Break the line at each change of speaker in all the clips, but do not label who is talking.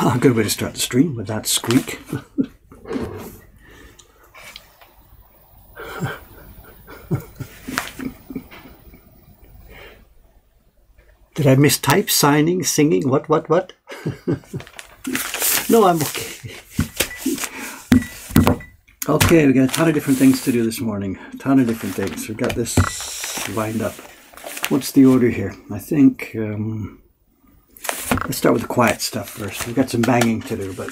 A good way to start the stream with that squeak. Did I mistype? Signing, singing? What? No, I'm okay. Okay, we got a ton of different things to do this morning. A ton of different things. We've got this lined up. What's the order here? I think, let's start with the quiet stuff first. We've got some banging to do, but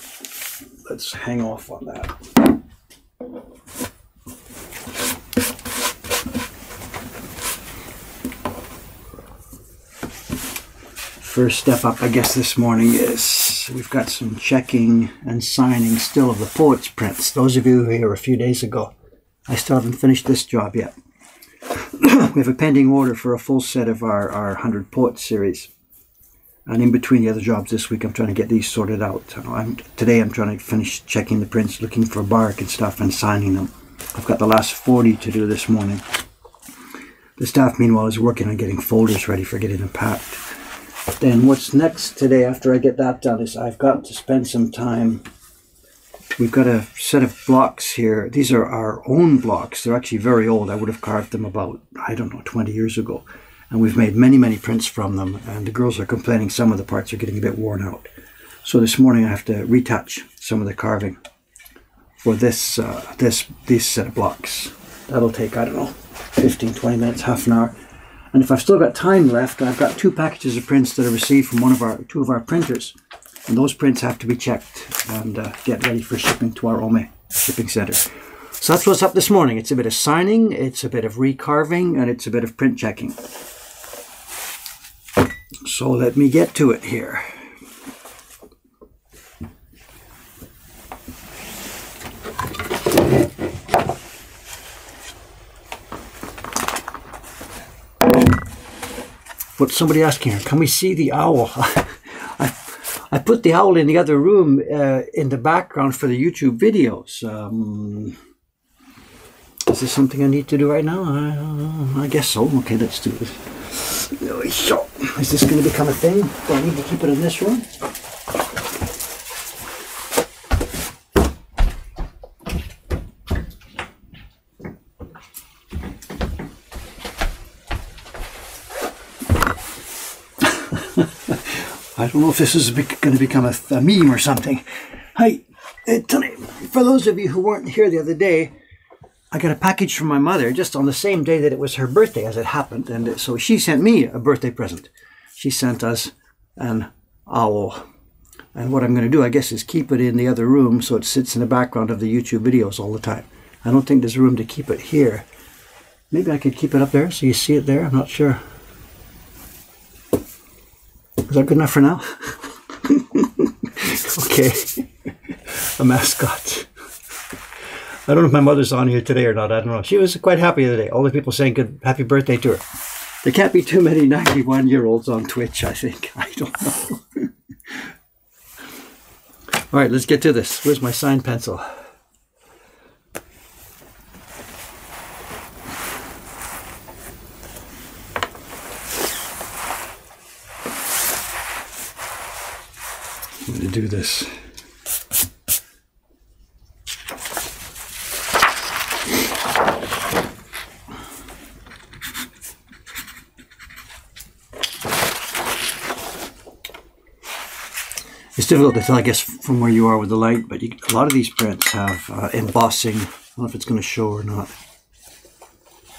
let's hang off on that. First step up, I guess, this morning is we've got some checking and signing still of the Poets prints. Those of you who were here a few days ago, I still haven't finished this job yet. We have a pending order for a full set of our 100 Poets series. And in between the other jobs this week, I'm trying to get these sorted out. Today I'm trying to finish checking the prints, looking for bark and stuff, and signing them. I've got the last 40 to do this morning. The staff, meanwhile, is working on getting folders ready for getting them packed. Then what's next today after I get that done is I've got to spend some time. We've got a set of blocks here. These are our own blocks. They're actually very old. I would have carved them about, I don't know, 20 years ago. And we've made many, many prints from them. And the girls are complaining some of the parts are getting a bit worn out. So this morning I have to retouch some of the carving for this set of blocks. That'll take, I don't know, 15, 20 minutes, half an hour. And if I've still got time left, I've got 2 packages of prints that I received from two of our printers. And those prints have to be checked and get ready for shipping to our Ome shipping center. So that's what's up this morning. It's a bit of signing, it's a bit of recarving, and it's a bit of print checking. So let me get to it here. What's somebody asking here? Can we see the owl? I put the owl in the other room in the background for the YouTube videos. Is this something I need to do right now? I guess so. Okay, let's do this. Is this going to become a thing? Do I need to keep it in this room? I don't know if this is going to become a meme or something. Hi, Tony, for those of you who weren't here the other day, I got a package from my mother just on the same day that it was her birthday, as it happened. And so she sent me a birthday present. She sent us an owl. And what I'm going to do, I guess, is keep it in the other room so it sits in the background of the YouTube videos all the time. I don't think there's room to keep it here. Maybe I could keep it up there so you see it there. I'm not sure. Is that good enough for now? Okay. A mascot. I don't know if my mother's on here today or not. I don't know. She was quite happy today. All the people saying good happy birthday to her. There can't be too many 91-year-olds on Twitch, I think. I don't know. All right, let's get to this. Where's my sign pencil? I'm going to do this. It's difficult to tell, I guess, from where you are with the light, but a lot of these prints have embossing. I don't know if it's going to show or not.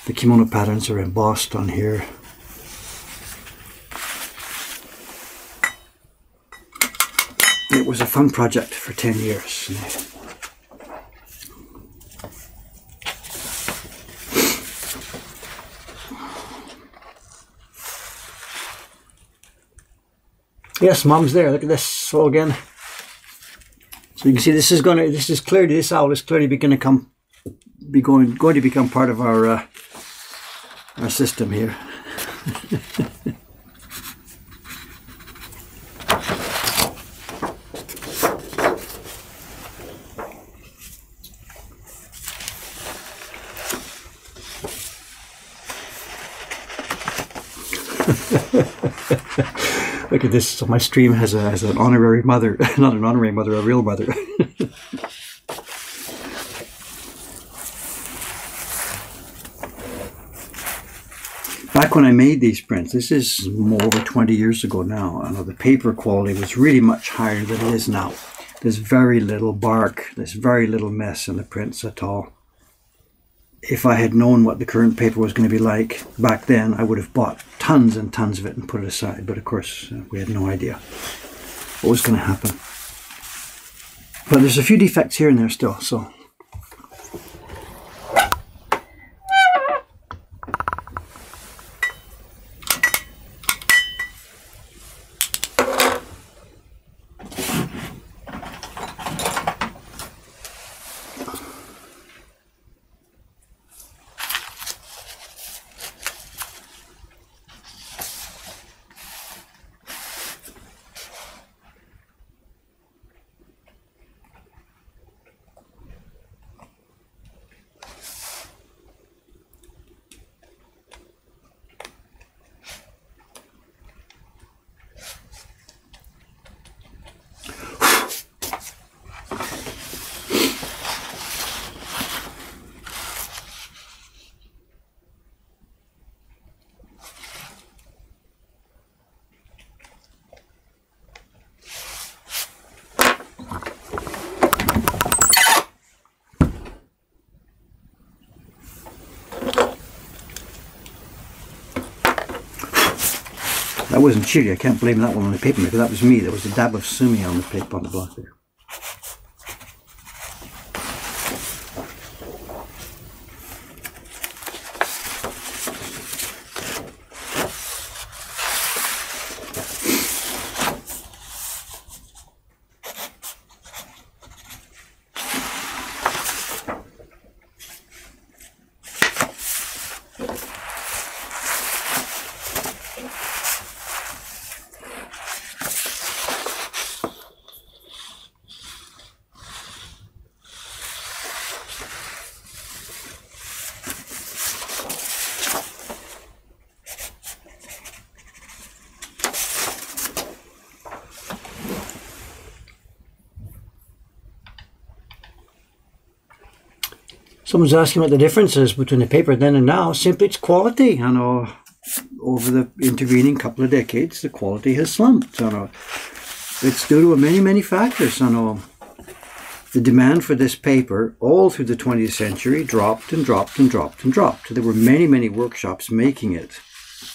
The kimono patterns are embossed on here. It was a fun project for 10 years. Yes, Mom's there. Look at this. So again, so you can see this is clearly, this owl is clearly going to become part of our system here. Look at this. So my stream has an honorary mother, not an honorary mother, a real mother. Back when I made these prints, this is over 20 years ago now, I know the paper quality was really much higher than it is now. There's very little bark, there's very little mess in the prints at all. If I had known what the current paper was going to be like back then, I would have bought tons and tons of it and put it aside. But of course, we had no idea what was going to happen. But there's a few defects here and there still, so. That wasn't chili. I can't blame that one on the paper maker. That was me. There was a dab of sumi on the paper on the block there. Someone's asking what the difference is between the paper then and now. Simply it's quality. I know over the intervening couple of decades, the quality has slumped. I know it's due to many, many factors. I know the demand for this paper all through the 20th century dropped and dropped and dropped and dropped. There were many, many workshops making it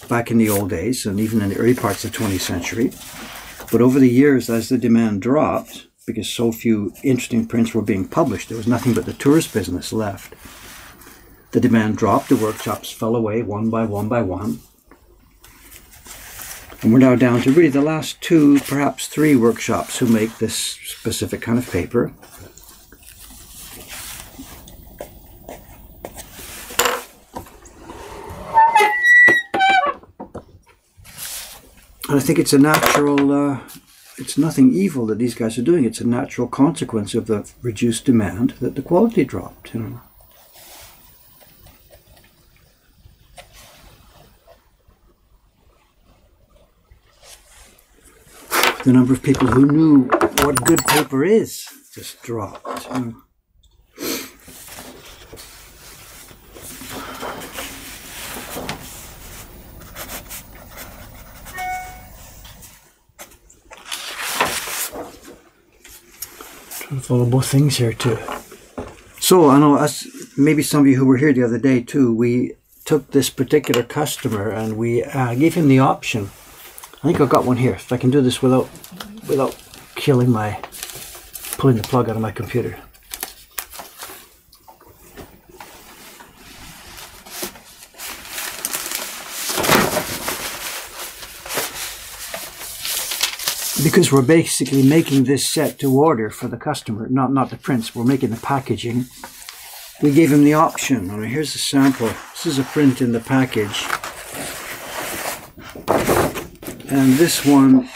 back in the old days and even in the early parts of the 20th century. But over the years, as the demand dropped, because so few interesting prints were being published, there was nothing but the tourist business left. The demand dropped, the workshops fell away one by one by one. And we're now down to really the last 2, perhaps 3 workshops who make this specific kind of paper. And I think it's a natural, it's nothing evil that these guys are doing. It's a natural consequence of the reduced demand that the quality dropped, you know. The number of people who knew what good paper is just dropped, you know. Trying to follow both things here too. So I know, as maybe some of you who were here the other day too, we took this particular customer and we gave him the option. I think I've got one here. If I can do this without pulling the plug out of my computer. Because we're basically making this set to order for the customer, not the prints. We're making the packaging. We gave him the option. All right, here's a sample. This is a print in the package. And this one,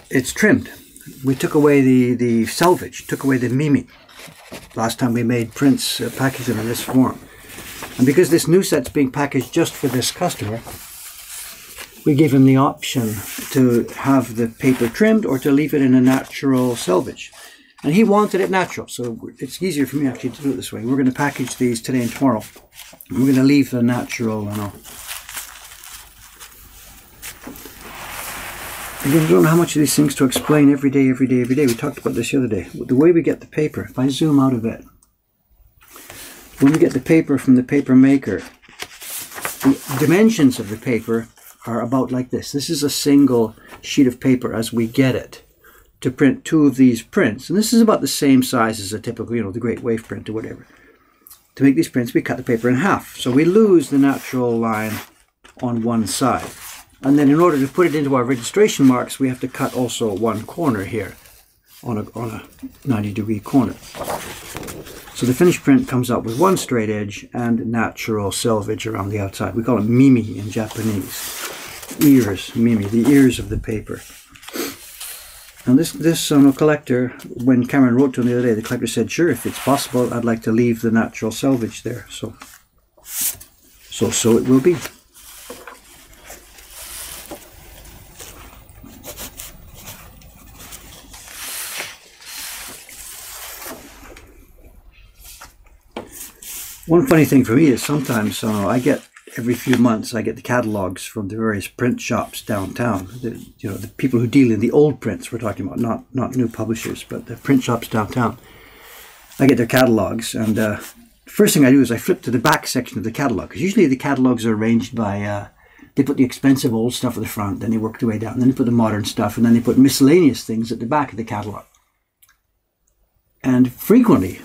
it's trimmed. We took away the selvage, took away the mimi. Last time we made prints, packaged them in this form. And because this new set's being packaged just for this customer, we gave him the option to have the paper trimmed or to leave it in a natural selvage. And he wanted it natural, so it's easier for me actually to do it this way. We're going to package these today and tomorrow. And we're going to leave the natural and all. Again, I don't know how much of these things to explain every day. We talked about this the other day. The way we get the paper, if I zoom out a bit, when we get the paper from the paper maker, the dimensions of the paper are about like this. This is a single sheet of paper as we get it to print 2 of these prints. And this is about the same size as a typical, you know, the Great Wave print or whatever. To make these prints, we cut the paper in half. So we lose the natural line on one side. And then in order to put it into our registration marks, we have to cut also one corner here on a 90-degree corner. So the finished print comes out with one straight edge and natural selvage around the outside. We call it mimi in Japanese. Ears, mimi, the ears of the paper. And this collector, when Cameron wrote to him the other day, the collector said, sure, if it's possible, I'd like to leave the natural selvage there. So it will be. One funny thing for me is sometimes I get, every few months, I get the catalogs from the various print shops downtown. The people who deal in the old prints we're talking about, not new publishers, but the print shops downtown. I get their catalogs, and the first thing I do is I flip to the back section of the catalog, because usually the catalogs are arranged by, they put the expensive old stuff at the front, then they work their way down, then they put the modern stuff, and then they put miscellaneous things at the back of the catalog. And frequently,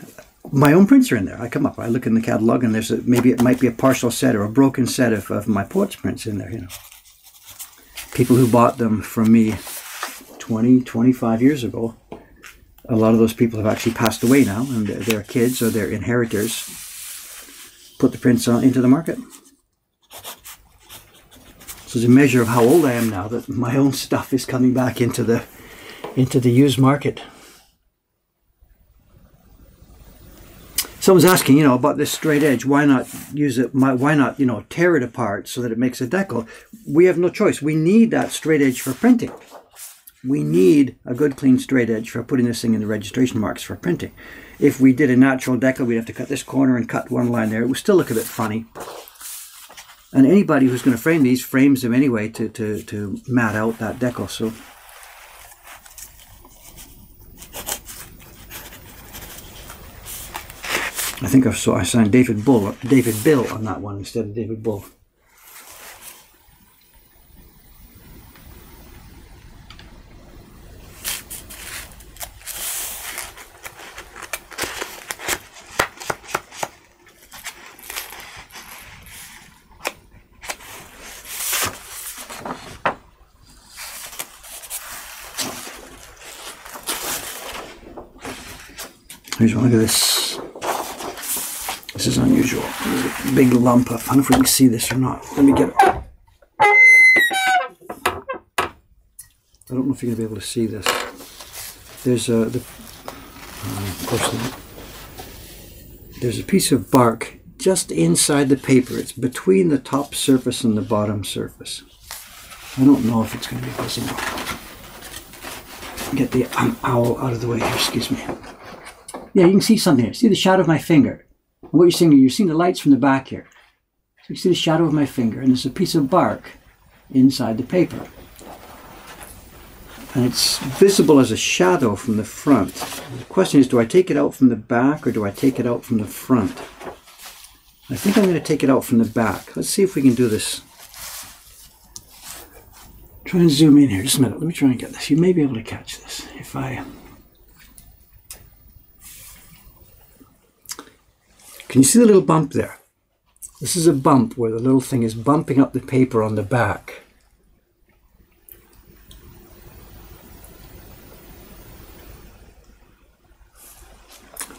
my own prints are in there. I come up, I look in the catalog, and maybe it might be a partial set or a broken set of my poets prints in there, you know. People who bought them from me 20, 25 years ago, a lot of those people have actually passed away now, and their kids or their inheritors put the prints into the market. So it's a measure of how old I am now that my own stuff is coming back into the used market. Someone's asking, you know, about this straight edge. Why not use it? Why not, you know, tear it apart so that it makes a decal? We have no choice. We need that straight edge for printing. We need a good, clean straight edge for putting this thing in the registration marks for printing. If we did a natural decal, we'd have to cut this corner and cut one line there. It would still look a bit funny. And anybody who's going to frame these frames them anyway to mat out that decal. So. I think I signed David Bill on that one instead of David Bull. Here's one. Look at this. This is unusual. There's a big lump of, I don't know if we can see this or not. Let me get it. I don't know if you're going to be able to see this. There's of course not. There's a piece of bark just inside the paper. It's between the top surface and the bottom surface. I don't know if it's going to be visible. Get the owl out of the way here, excuse me. Yeah, you can see something here. See the shadow of my finger. And what you're seeing the lights from the back here. So you see the shadow of my finger, and there's a piece of bark inside the paper. And it's visible as a shadow from the front. The question is, do I take it out from the back or do I take it out from the front? I think I'm going to take it out from the back. Let's see if we can do this. Try and zoom in here just a minute. Let me try and get this. You may be able to catch this if I... Can you see the little bump there? This is a bump where the little thing is bumping up the paper on the back.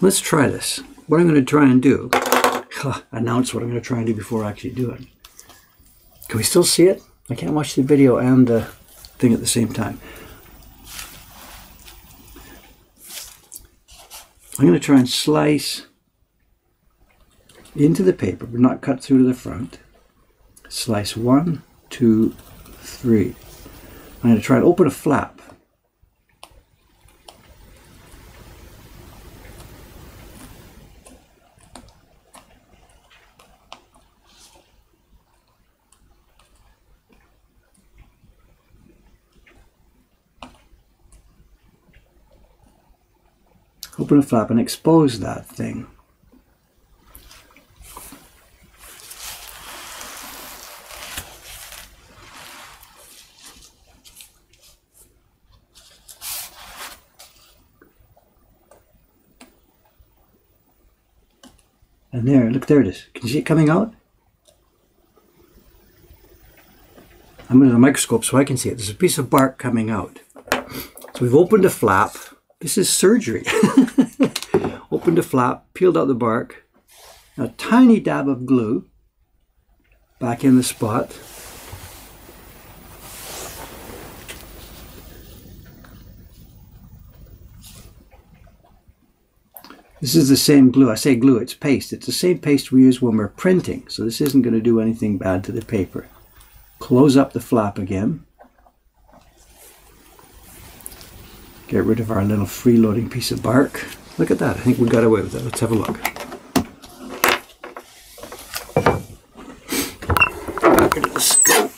Let's try this. What I'm going to try and do, announce what I'm going to try and do before I actually do it. Can we still see it? I can't watch the video and the thing at the same time. I'm going to try and slice into the paper, but not cut through to the front. Slice 1, 2, 3. I'm going to try to open a flap. Open a flap and expose that thing. And there, look, there it is. Can you see it coming out? I'm under the microscope so I can see it. There's a piece of bark coming out. So we've opened a flap. This is surgery. Opened a flap, peeled out the bark, a tiny dab of glue back in the spot. This is the same glue. I say glue, it's paste. It's the same paste we use when we're printing, so this isn't going to do anything bad to the paper. Close up the flap again. Get rid of our little freeloading piece of bark. Look at that. I think we got away with it. Let's have a look. Back into the scope.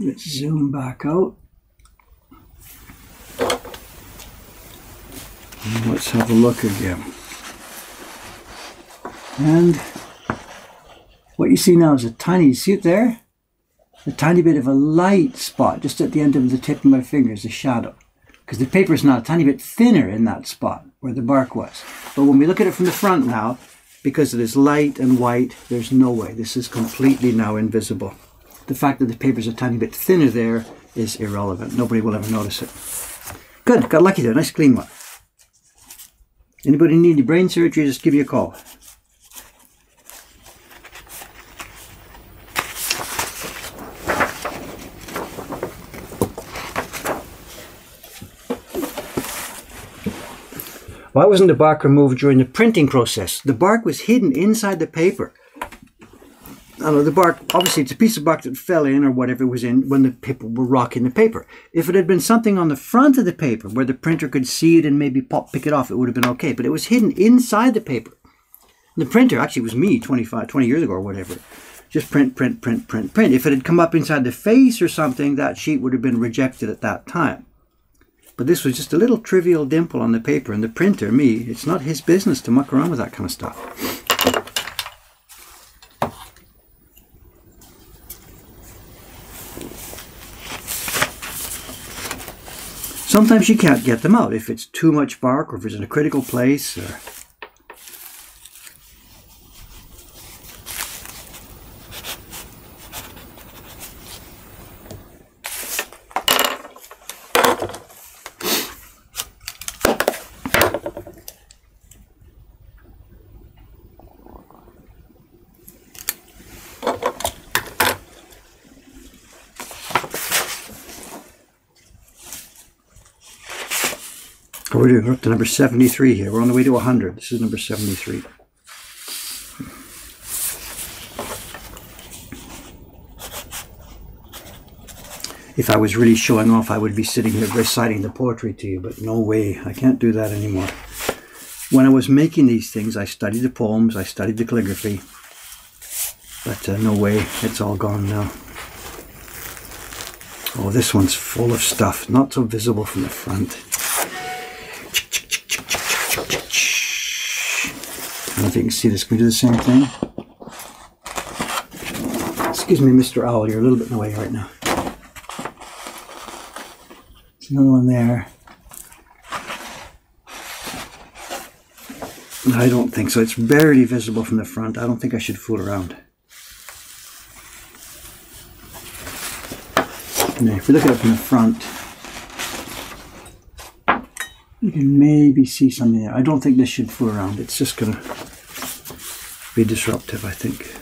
Let's zoom back out. And let's have a look again. And what you see now is a tiny, see it there? A tiny bit of a light spot just at the end of the tip of my fingers, a shadow. Because the paper is now a tiny bit thinner in that spot where the bark was. But when we look at it from the front now, because it is light and white, there's no way. This is completely now invisible. The fact that the paper is a tiny bit thinner there is irrelevant. Nobody will ever notice it. Good, got lucky there. Nice clean one. Anybody need any brain surgery, just give me a call. Why wasn't the bark removed during the printing process? The bark was hidden inside the paper. I know the bark, obviously it's a piece of bark that fell in or whatever it was in when the people were rocking the paper. If it had been something on the front of the paper where the printer could see it and maybe pick it off, it would have been okay. But it was hidden inside the paper. And the printer, actually it was me 20 years ago or whatever. Just print, print, print, print, print. If it had come up inside the face or something, that sheet would have been rejected at that time. But this was just a little trivial dimple on the paper, and the printer, me, it's not his business to muck around with that kind of stuff. Sometimes you can't get them out if it's too much bark or if it's in a critical place. We're up to number 73 here. We're on the way to 100. This is number 73. If I was really showing off, I would be sitting here reciting the poetry to you, but no way. I can't do that anymore. When I was making these things, I studied the poems, I studied the calligraphy, but no way. It's all gone now. Oh, this one's full of stuff, not so visible from the front. I don't think you can see this. Can we do the same thing? Excuse me, Mr. Owl, you're a little bit in the way right now. There's another one there. I don't think so. It's barely visible from the front. I don't think I should fool around. Now, if we look at it from the front, you can maybe see something there. I don't think this should fool around. It's just going to be disruptive, I think.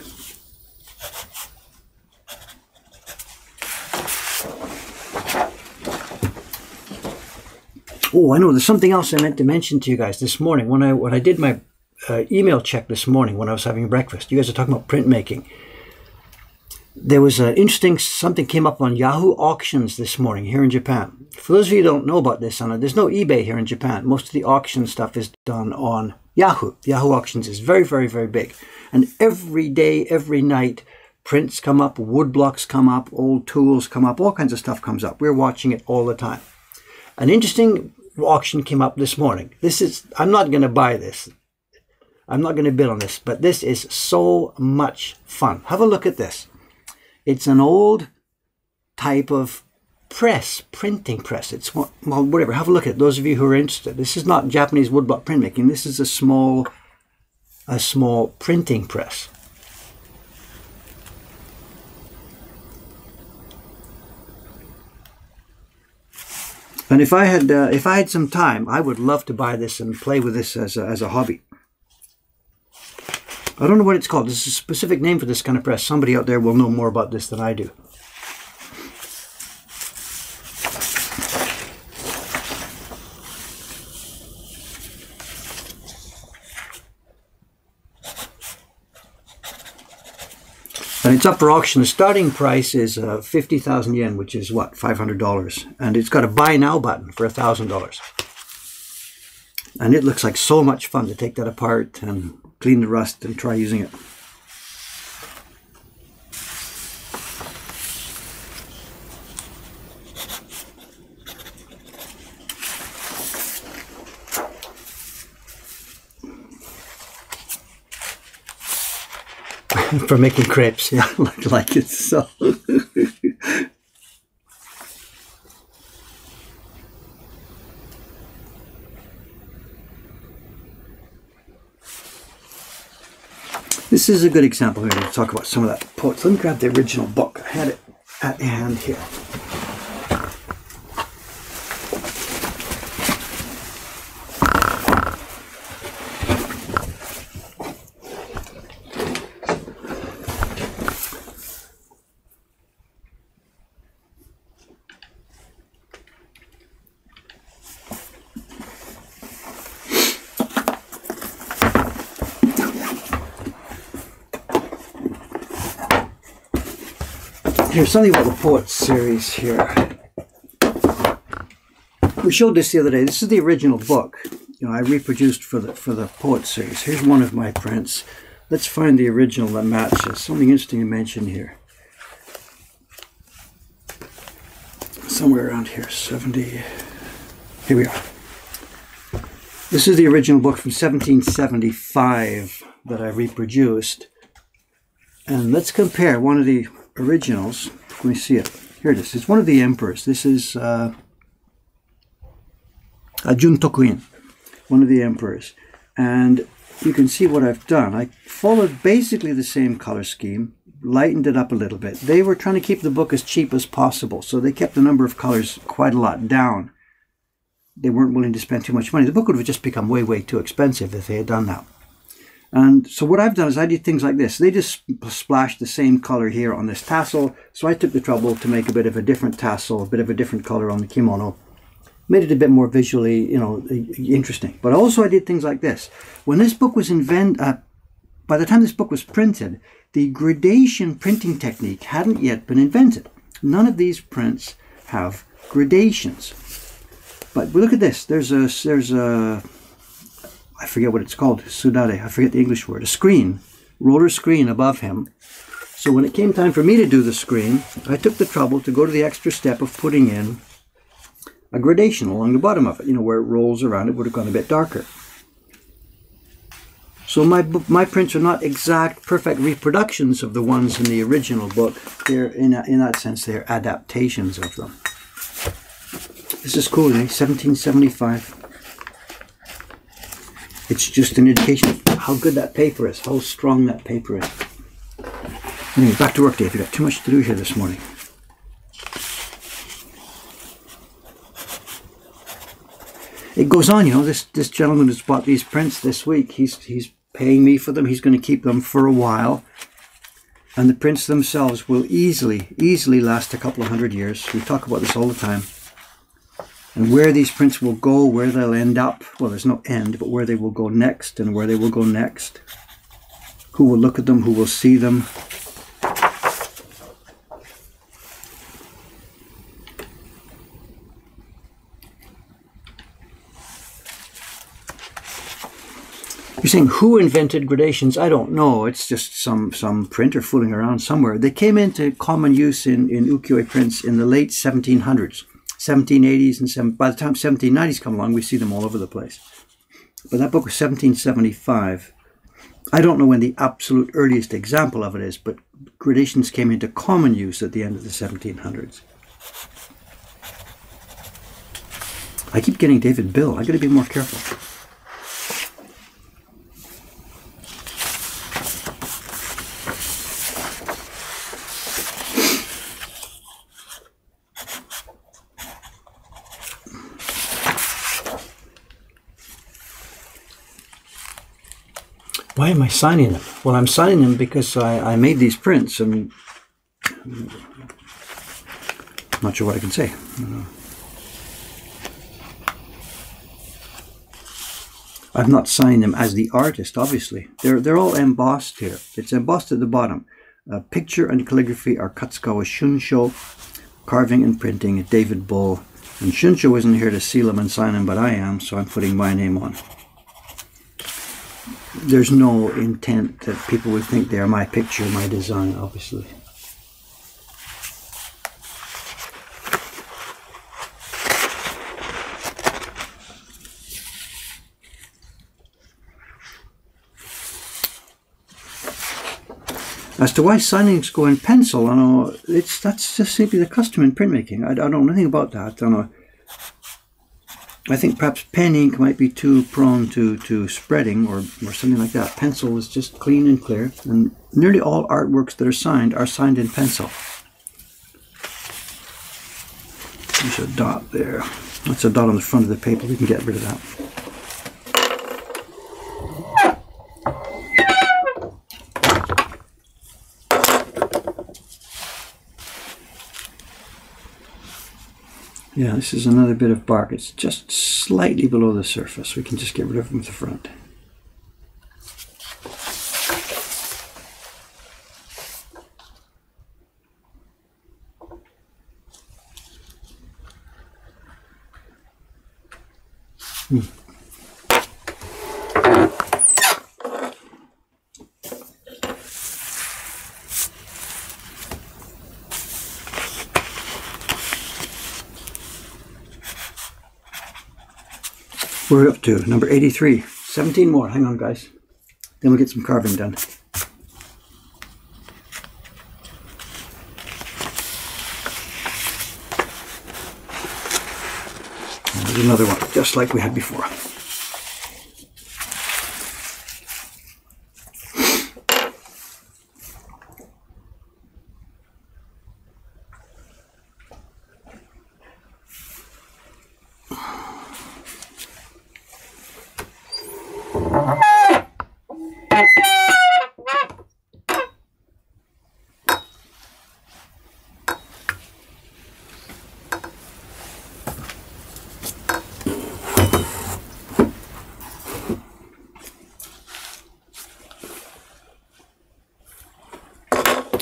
Oh, I know. There's something else I meant to mention to you guys this morning. When I did my email check this morning when I was having breakfast, you guys are talking about printmaking. There was an interesting, something came up on Yahoo Auctions this morning here in Japan. For those of you who don't know about this, Anna, there's no eBay here in Japan. Most of the auction stuff is done on Yahoo. Yahoo Auctions is very, very, very big. And every day, every night, prints come up, wood blocks come up, old tools come up, all kinds of stuff comes up. We're watching it all the time. An interesting auction came up this morning. I'm not going to buy this. I'm not going to bid on this, but this is so much fun. Have a look at this. It's an old type of press, printing press. It's, well, whatever. Have a look at it. Those of you who are interested. This is not Japanese woodblock printmaking. This is a small printing press. And if I had some time, I would love to buy this and play with this as a hobby. I don't know what it's called. There's a specific name for this kind of press. Somebody out there will know more about this than I do. And it's up for auction. The starting price is 50,000 yen, which is what, $500. And it's got a buy now button for $1,000. And it looks like so much fun to take that apart and clean the rust and try using it. For making crepes, yeah, like it so. This is a good example here to talk about some of that poets. Let me grab the original book. I had it at hand here. Here's something about the Poets series here. We showed this the other day. This is the original book. You know, I reproduced for the Poets series. Here's one of my prints. Let's find the original that matches. Something interesting to mention here. Somewhere around here, 70. Here we are. This is the original book from 1775 that I reproduced. And let's compare one of the originals. Let me see it. Here it is. It's one of the emperors. This is Juntokuin, one of the emperors. And you can see what I've done. I followed basically the same color scheme, lightened it up a little bit. They were trying to keep the book as cheap as possible, so they kept the number of colors quite a lot down. They weren't willing to spend too much money. The book would have just become way, way too expensive if they had done that. And so what I've done is I did things like this. They just splashed the same color here on this tassel. So I took the trouble to make a bit of a different tassel, a bit of a different color on the kimono. Made it a bit more visually, you know, interesting. But also I did things like this. When this book was by the time this book was printed, the gradation printing technique hadn't yet been invented. None of these prints have gradations. But look at this. There's a I forget what it's called, sudare, I forget the English word, a screen, roller screen above him. So when it came time for me to do the screen, I took the trouble to go to the extra step of putting in a gradation along the bottom of it, you know, where it rolls around, it would have gone a bit darker. So my prints are not exact, perfect reproductions of the ones in the original book. They're, in that sense, they're adaptations of them. This is cool, eh? 1775. It's just an indication of how good that paper is, how strong that paper is. Anyway, back to work, Dave. We've got too much to do here this morning. It goes on, you know, this gentleman who's bought these prints this week, he's paying me for them. He's going to keep them for a while. And the prints themselves will easily last a couple of 100 years. We talk about this all the time. And where these prints will go, where they'll end up, well, there's no end, but where they will go next and where they will go next. Who will look at them, who will see them. You're saying who invented gradations? I don't know. It's just some printer fooling around somewhere. They came into common use in ukiyo-e prints in the late 1700s, 1780s, and by the time 1790s come along, we see them all over the place. But that book was 1775. I don't know when the absolute earliest example of it is, but gradations came into common use at the end of the 1700s. I keep getting David Bill. I got to be more careful. Why am I signing them? Well, I'm signing them because I made these prints, and I'm not sure what I can say. I'm not signing them as the artist, obviously. They're all embossed here. It's embossed at the bottom. Picture and calligraphy are Katsukawa Shunsho. Carving and printing, David Bull. And Shunsho isn't here to seal them and sign them, but I am, so I'm putting my name on. There's no intent that people would think they're my picture, my design, obviously. As to why signings go in pencil, I know that's just simply the custom in printmaking. I don't know anything about that. I don't know. I think perhaps pen ink might be too prone to spreading or something like that. Pencil is just clean and clear, and nearly all artworks that are signed in pencil. There's a dot there. That's a dot on the front of the paper. We can get rid of that. Yeah, this is another bit of bark. It's just slightly below the surface. We can just get rid of them with the front. We're up to number 83. 17 more. Hang on, guys. Then we'll get some carving done. There's another one, just like we had before.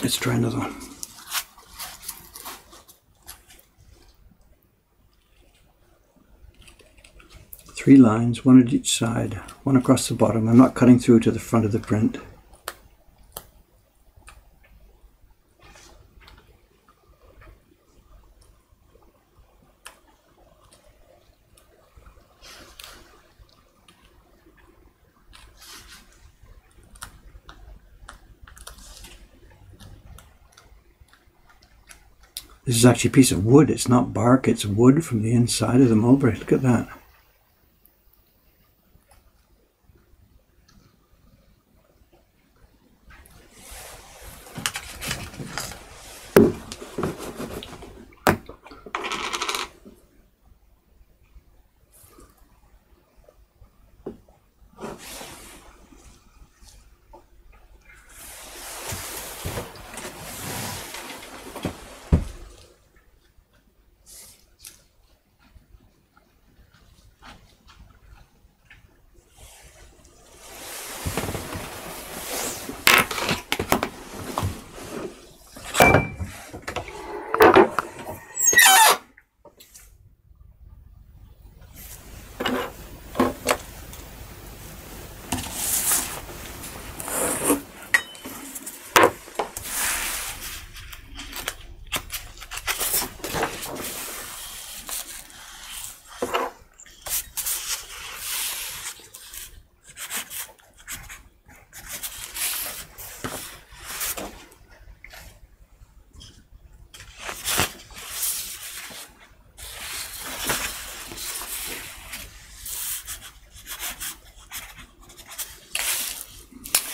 Let's try another one. Three lines, one at each side, one across the bottom. I'm not cutting through to the front of the print. This is actually a piece of wood. It's not bark, it's wood from the inside of the mulberry. Look at that.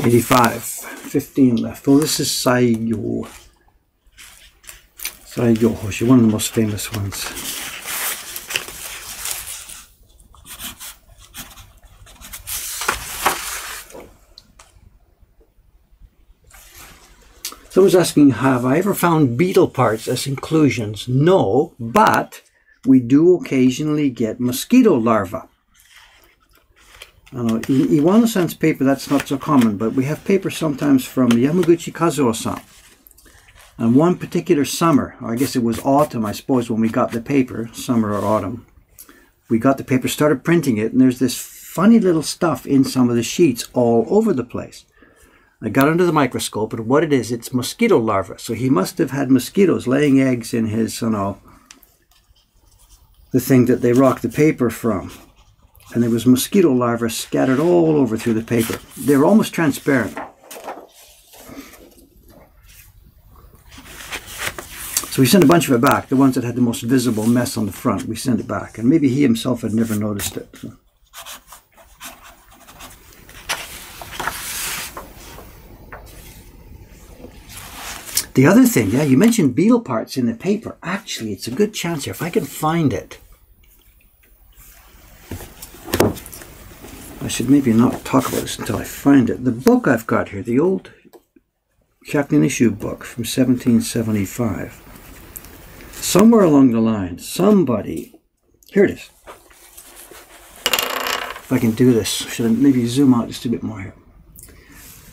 85, 15 left. Oh, this is Saiyo. Saiyo Hoshi, one of the most famous ones. Someone's asking, have I ever found beetle parts as inclusions? No, but we do occasionally get mosquito larvae. I know, in Iwano-san's paper that's not so common, but we have paper sometimes from Yamaguchi Kazuo-san. And one particular summer, or I guess it was autumn, I suppose, when we got the paper, summer or autumn, we got the paper, started printing it, and there's this funny little stuff in some of the sheets all over the place. I got under the microscope, and what it is, it's mosquito larvae. So he must have had mosquitoes laying eggs in his, the thing that they rock the paper from. And there was mosquito larvae scattered all over through the paper. They were almost transparent. So we sent a bunch of it back, the ones that had the most visible mess on the front, we sent it back. And maybe he himself had never noticed it. So. The other thing, yeah, you mentioned beetle parts in the paper. Actually, it's a good chance here, if I can find it. I should maybe not talk about this until I find it. The book I've got here, the old Shakunin issue book from 1775. Somewhere along the line, somebody, here it is. If I can do this, should I maybe zoom out just a bit more here?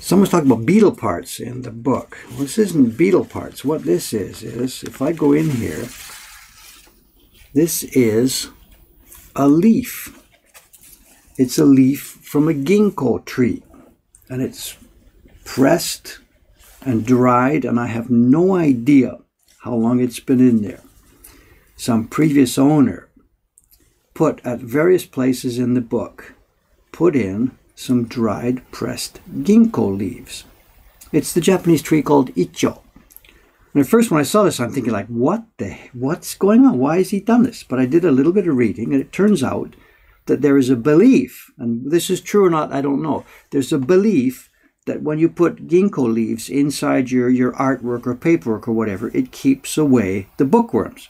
Someone's talking about beetle parts in the book. Well, this isn't beetle parts. What this is if I go in here, this is a leaf. It's a leaf from a ginkgo tree. And it's pressed and dried, and I have no idea how long it's been in there. Some previous owner put at various places in the book, put in some dried pressed ginkgo leaves. It's the Japanese tree called icho. And at first when I saw this, I'm thinking like, what's going on? Why has he done this? But I did a little bit of reading, and it turns out that there is a belief, and this is true or not, I don't know. There's a belief that when you put ginkgo leaves inside your artwork or paperwork or whatever, it keeps away the bookworms.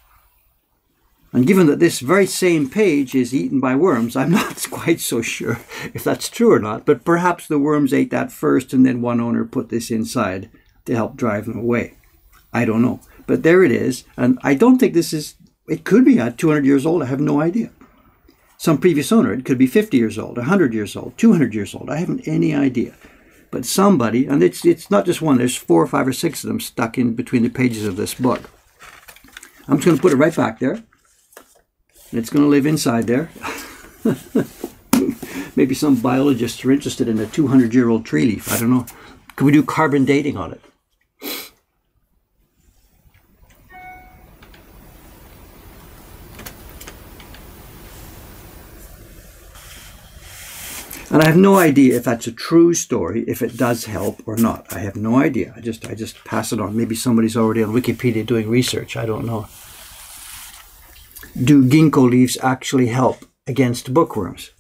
And given that this very same page is eaten by worms, I'm not quite so sure if that's true or not, but perhaps the worms ate that first and then one owner put this inside to help drive them away. I don't know. But there it is, and I don't think this is, it could be 200 years old, I have no idea. Some previous owner, it could be 50 years old, 100 years old, 200 years old, I haven't any idea. But somebody, and it's not just one, there's 4 or 5 or 6 of them stuck in between the pages of this book. I'm just going to put it right back there. It's going to live inside there. Maybe some biologists are interested in a 200-year-old tree leaf. I don't know. Could we do carbon dating on it? And I have no idea if that's a true story, if it does help or not. I have no idea. I just pass it on. Maybe somebody's already on Wikipedia doing research. I don't know. Do ginkgo leaves actually help against bookworms?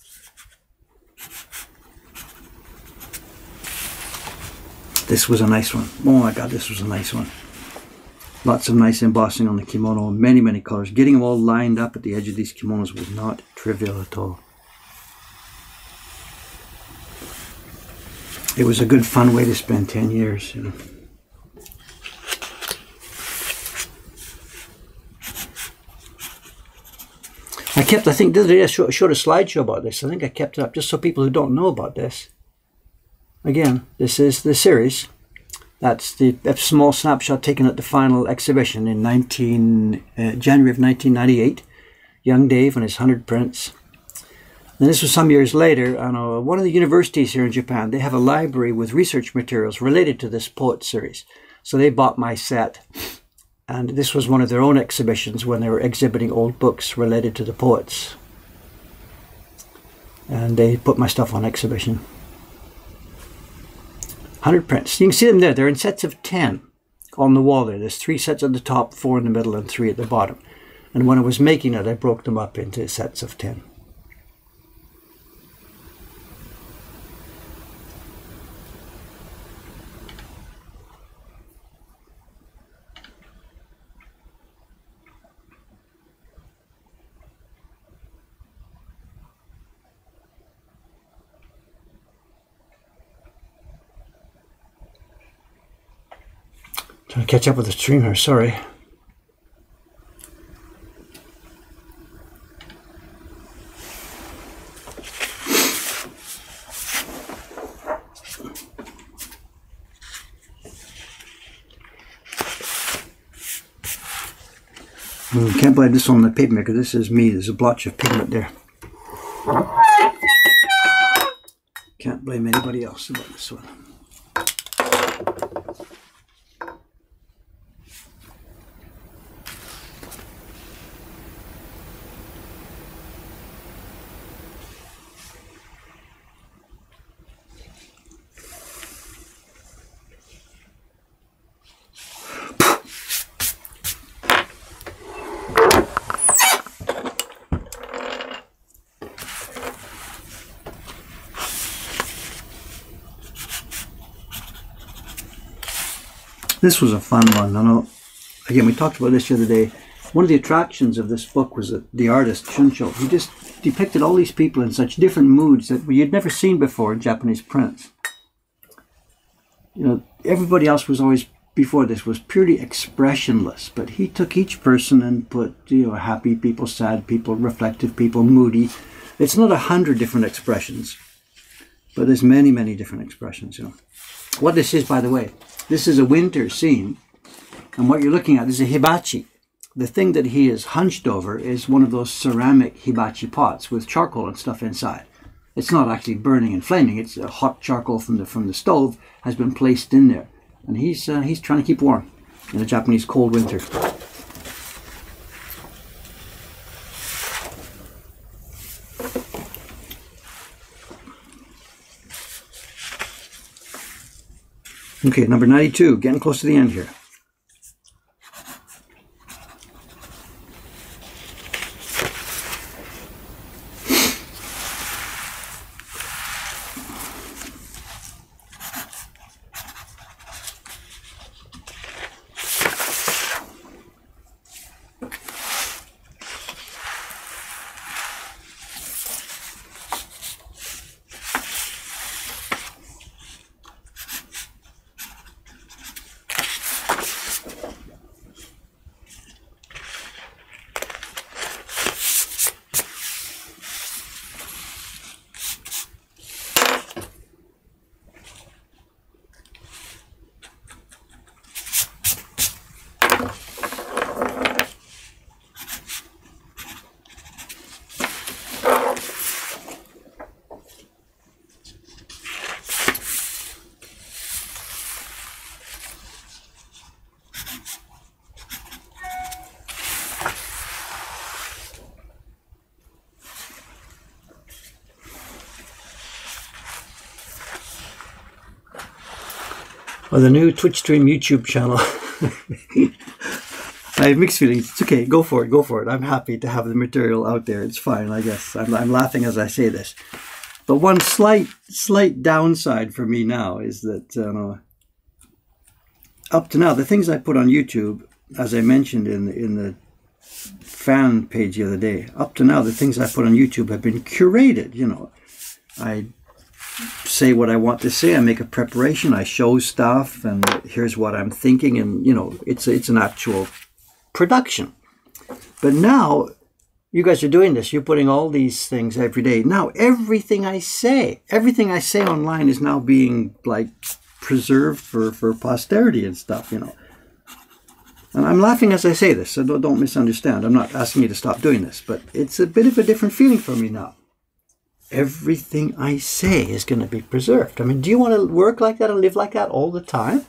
This was a nice one. Oh my God, this was a nice one. Lots of nice embossing on the kimono, many, many colors. Getting them all lined up at the edge of these kimonos was not trivial at all. It was a good, fun way to spend 10 years, you know. I think the other day I showed a slideshow about this. I think I kept it up just so people who don't know about this. Again, this is the series. That's the small snapshot taken at the final exhibition in January of 1998. Young Dave and his 100 prints. And this was some years later. On one of the universities here in Japan, they have a library with research materials related to this poet series. So they bought my set. And this was one of their own exhibitions when they were exhibiting old books related to the poets. And they put my stuff on exhibition. 100 prints. You can see them there. They're in sets of 10 on the wall there. There's 3 sets at the top, 4 in the middle, and 3 at the bottom. And when I was making it, I broke them up into sets of 10. Trying to catch up with the stream here, sorry. Can't blame this on the paper maker. This is me. There's a blotch of pigment there. Can't blame anybody else about this one. This was a fun one. I know, again, we talked about this the other day. One of the attractions of this book was that the artist, Shuncho, he just depicted all these people in such different moods that you'd never seen before in Japanese prints. You know, everybody else was always, before this, was purely expressionless, but he took each person and put, you know, happy people, sad people, reflective people, moody. It's not 100 different expressions, but there's many, many different expressions, you know. What this is, by the way, this is a winter scene, and what you're looking at is a hibachi. The thing that he is hunched over is one of those ceramic hibachi pots with charcoal and stuff inside. It's not actually burning and flaming. It's a hot charcoal from the stove has been placed in there, and he's trying to keep warm in a Japanese cold winter. Okay, number 92, getting close to the end here. Well, the new Twitch stream YouTube channel. I have mixed feelings. It's okay. Go for it. Go for it. I'm happy to have the material out there. It's fine, I guess. I'm laughing as I say this. But one slight downside for me now is that up to now, the things I put on YouTube, as I mentioned in the fan page the other day, up to now, the things I put on YouTube have been curated. You know, I say what I want to say. I make a preparation. I show stuff, and here's what I'm thinking, and you know, it's an actual production. But now, you guys are doing this. You're putting all these things every day. Now, everything I say online is now being like preserved for posterity and stuff. You know, and I'm laughing as I say this, so don't misunderstand. I'm not asking you to stop doing this, but it's a bit of a different feeling for me now. Everything I say is going to be preserved. I mean, do you want to work like that and live like that all the time?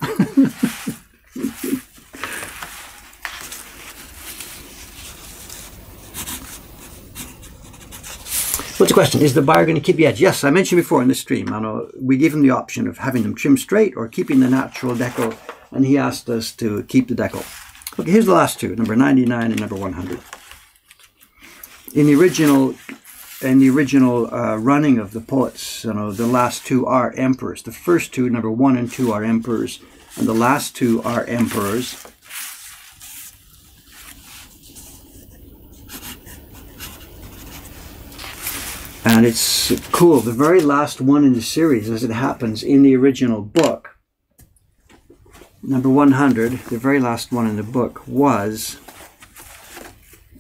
What's the question? Is the buyer going to keep the edge? Yes, I mentioned before in the stream, I know we gave him the option of having them trimmed straight or keeping the natural decal, and he asked us to keep the decal. Okay, here's the last two, number 99 and number 100. In the original running of the poets, you know, the last two are emperors. The first two, number 1 and 2, are emperors, and the last two are emperors. And it's cool. The very last one in the series, as it happens in the original book, number 100, the very last one in the book, was,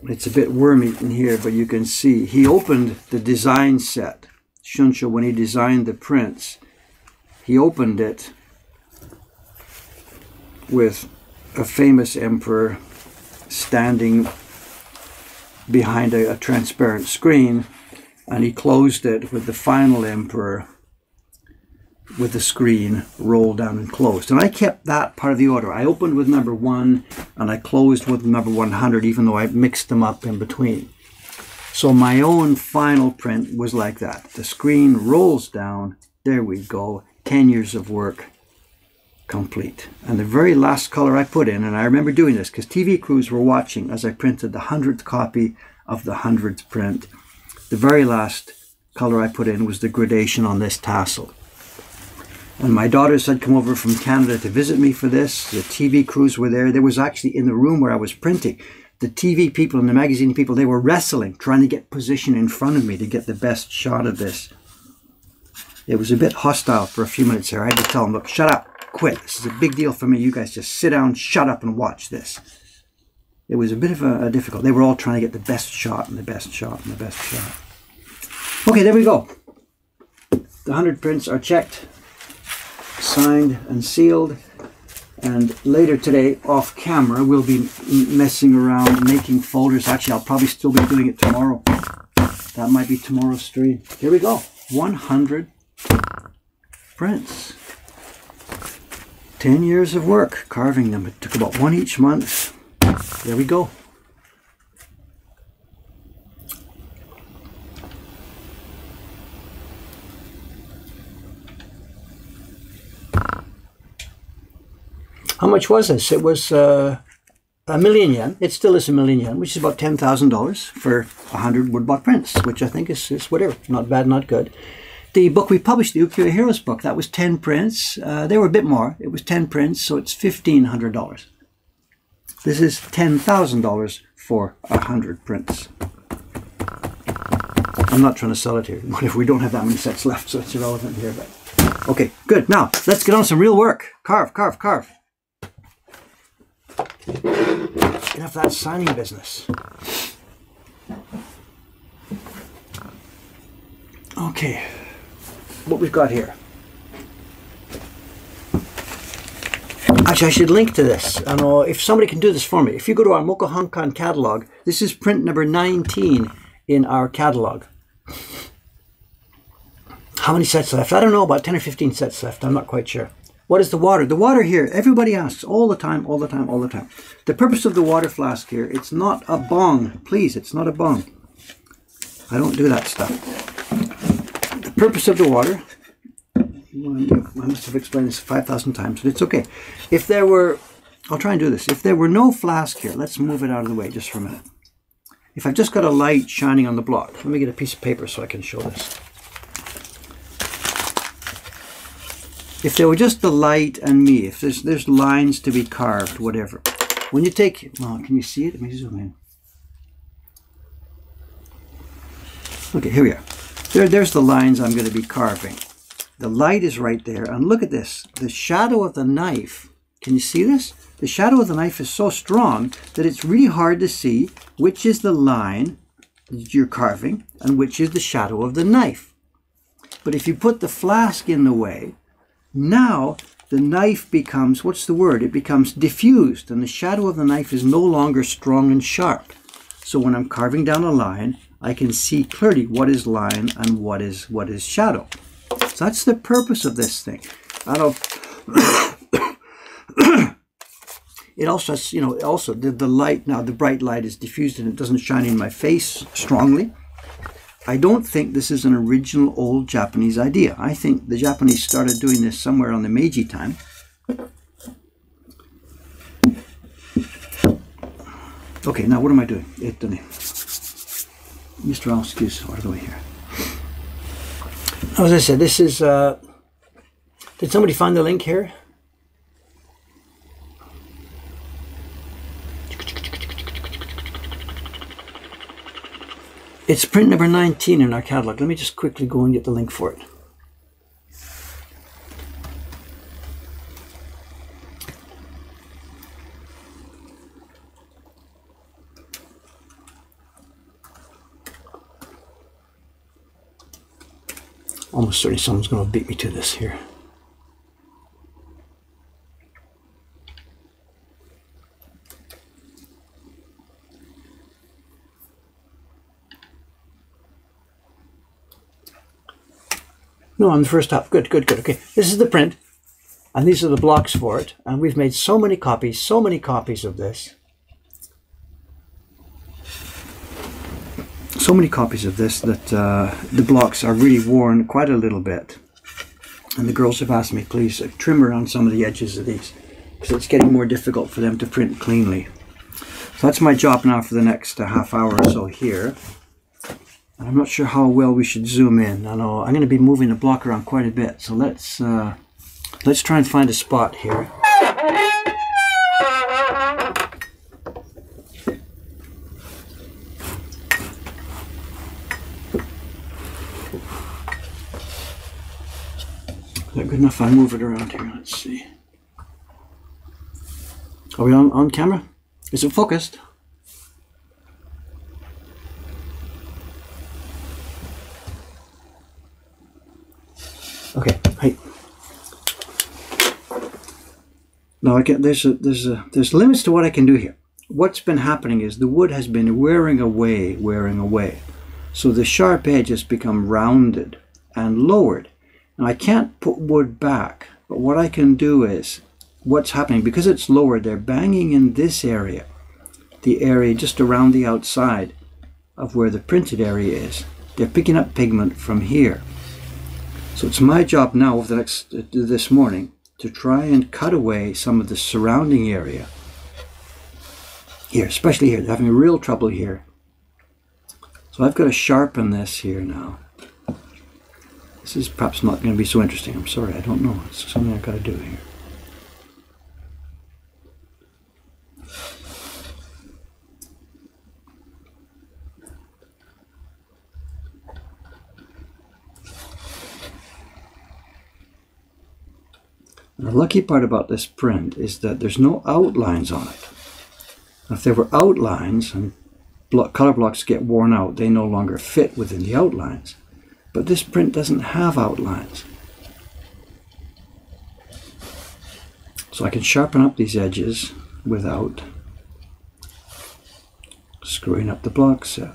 it's a bit wormy in here, but you can see, he opened the design set. Shunsho, when he designed the prints, he opened it with a famous emperor standing behind a transparent screen, and he closed it with the final emperor with the screen rolled down and closed. And I kept that part of the order. I opened with number 1 and I closed with number 100, even though I mixed them up in between. So my own final print was like that. The screen rolls down. There we go. 10 years of work complete. And the very last color I put in, and I remember doing this because TV crews were watching as I printed the 100th copy of the 100th print. The very last color I put in was the gradation on this tassel. And my daughters had come over from Canada to visit me for this. The TV crews were there. There was actually, in the room where I was printing, the TV people and the magazine people, they were wrestling, trying to get position in front of me to get the best shot of this. It was a bit hostile for a few minutes there. I had to tell them, look, shut up, quit. This is a big deal for me. You guys just sit down, shut up, and watch this. It was a bit of a difficult. They were all trying to get the best shot and the best shot and the best shot. Okay, there we go. The 100 prints are checked, signed and sealed, and later today off camera we'll be messing around making folders. Actually, I'll probably still be doing it tomorrow. That might be tomorrow's stream. Here we go. 100 prints. 10 years of work carving them. It took about 1 each month. There we go. How much was this? It was a million yen. It still is a million yen, which is about $10,000 for 100 woodblock prints, which I think is whatever. Not bad, not good. The book we published, the Ukiyo-e Heroes book, that was 10 prints. They were a bit more. It was 10 prints, so it's $1,500. This is $10,000 for 100 prints. I'm not trying to sell it here. We don't have that many sets left, so it's irrelevant here. But okay, good. Now, let's get on some real work. Carve, carve, carve. Enough of that signing business. Okay, what we've got here. Actually, I should link to this. I know if somebody can do this for me. If you go to our Mokuhankan catalog, this is print number 19 in our catalog. How many sets left? I don't know, about 10 or 15 sets left. I'm not quite sure. What is the water? The water here, everybody asks all the time, all the time, all the time. The purpose of the water flask here, it's not a bong. Please, it's not a bong. I don't do that stuff. The purpose of the water, I must have explained this 5,000 times, but it's okay. If there were, I'll try and do this. If there were no flask here, let's move it out of the way just for a minute. If I've just got a light shining on the block, let me get a piece of paper so I can show this. If there were just the light and me, if there's lines to be carved, whatever. When you take, oh, can you see it? Let me zoom in. Okay, here we are. There's the lines I'm going to be carving. The light is right there, and look at this. The shadow of the knife, can you see this? The shadow of the knife is so strong that it's really hard to see which is the line that you're carving and which is the shadow of the knife. But if you put the flask in the way, now the knife becomes, what's the word? It becomes diffused, and the shadow of the knife is no longer strong and sharp. So when I'm carving down a line, I can see clearly what is line and what is shadow. So that's the purpose of this thing. I don't. It also has, you know, also the light, now the bright light is diffused and it doesn't shine in my face strongly. I don't think this is an original old Japanese idea. I think the Japanese started doing this somewhere on the Meiji time. Okay, now what am I doing? Mr. Alski's out of the way here. As I said, this is, did somebody find the link here? It's print number 19 in our catalog. Let me just quickly go and get the link for it. Almost certainly someone's going to beat me to this here. No, on the first top. Good, good, good. Okay, this is the print, and these are the blocks for it. And we've made so many copies of this. So many copies of this that the blocks are really worn quite a little bit. And the girls have asked me, please trim around some of the edges of these, because it's getting more difficult for them to print cleanly. So that's my job now for the next half hour or so here. I'm not sure how well we should zoom in. I know I'm going to be moving the block around quite a bit, so let's try and find a spot here. Is that good enough? I'll move it around here. Let's see. Are we on camera? Is it focused? Okay, hey. Now I get there's limits to what I can do here. What's been happening is the wood has been wearing away. So the sharp edge has become rounded and lowered. Now I can't put wood back, but what I can do is, what's happening, because it's lowered, they're banging in this area, the area just around the outside of where the printed area is. They're picking up pigment from here. So it's my job now over the next this morning to try and cut away some of the surrounding area here, especially here. They're having real trouble here. So I've got to sharpen this here now. This is perhaps not going to be so interesting. I'm sorry, I don't know. It's something I've got to do here. The lucky part about this print is that there's no outlines on it. If there were outlines and color blocks get worn out, they no longer fit within the outlines. But this print doesn't have outlines. So I can sharpen up these edges without screwing up the block set.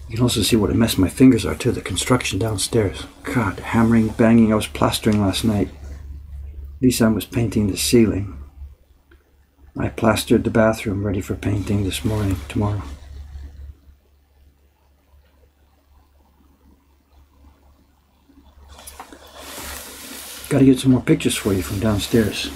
You can also see what a mess my fingers are too, the construction downstairs. God, hammering, banging. I was plastering last night. Lisa was painting the ceiling. I plastered the bathroom ready for painting this morning, tomorrow. Got to get some more pictures for you from downstairs.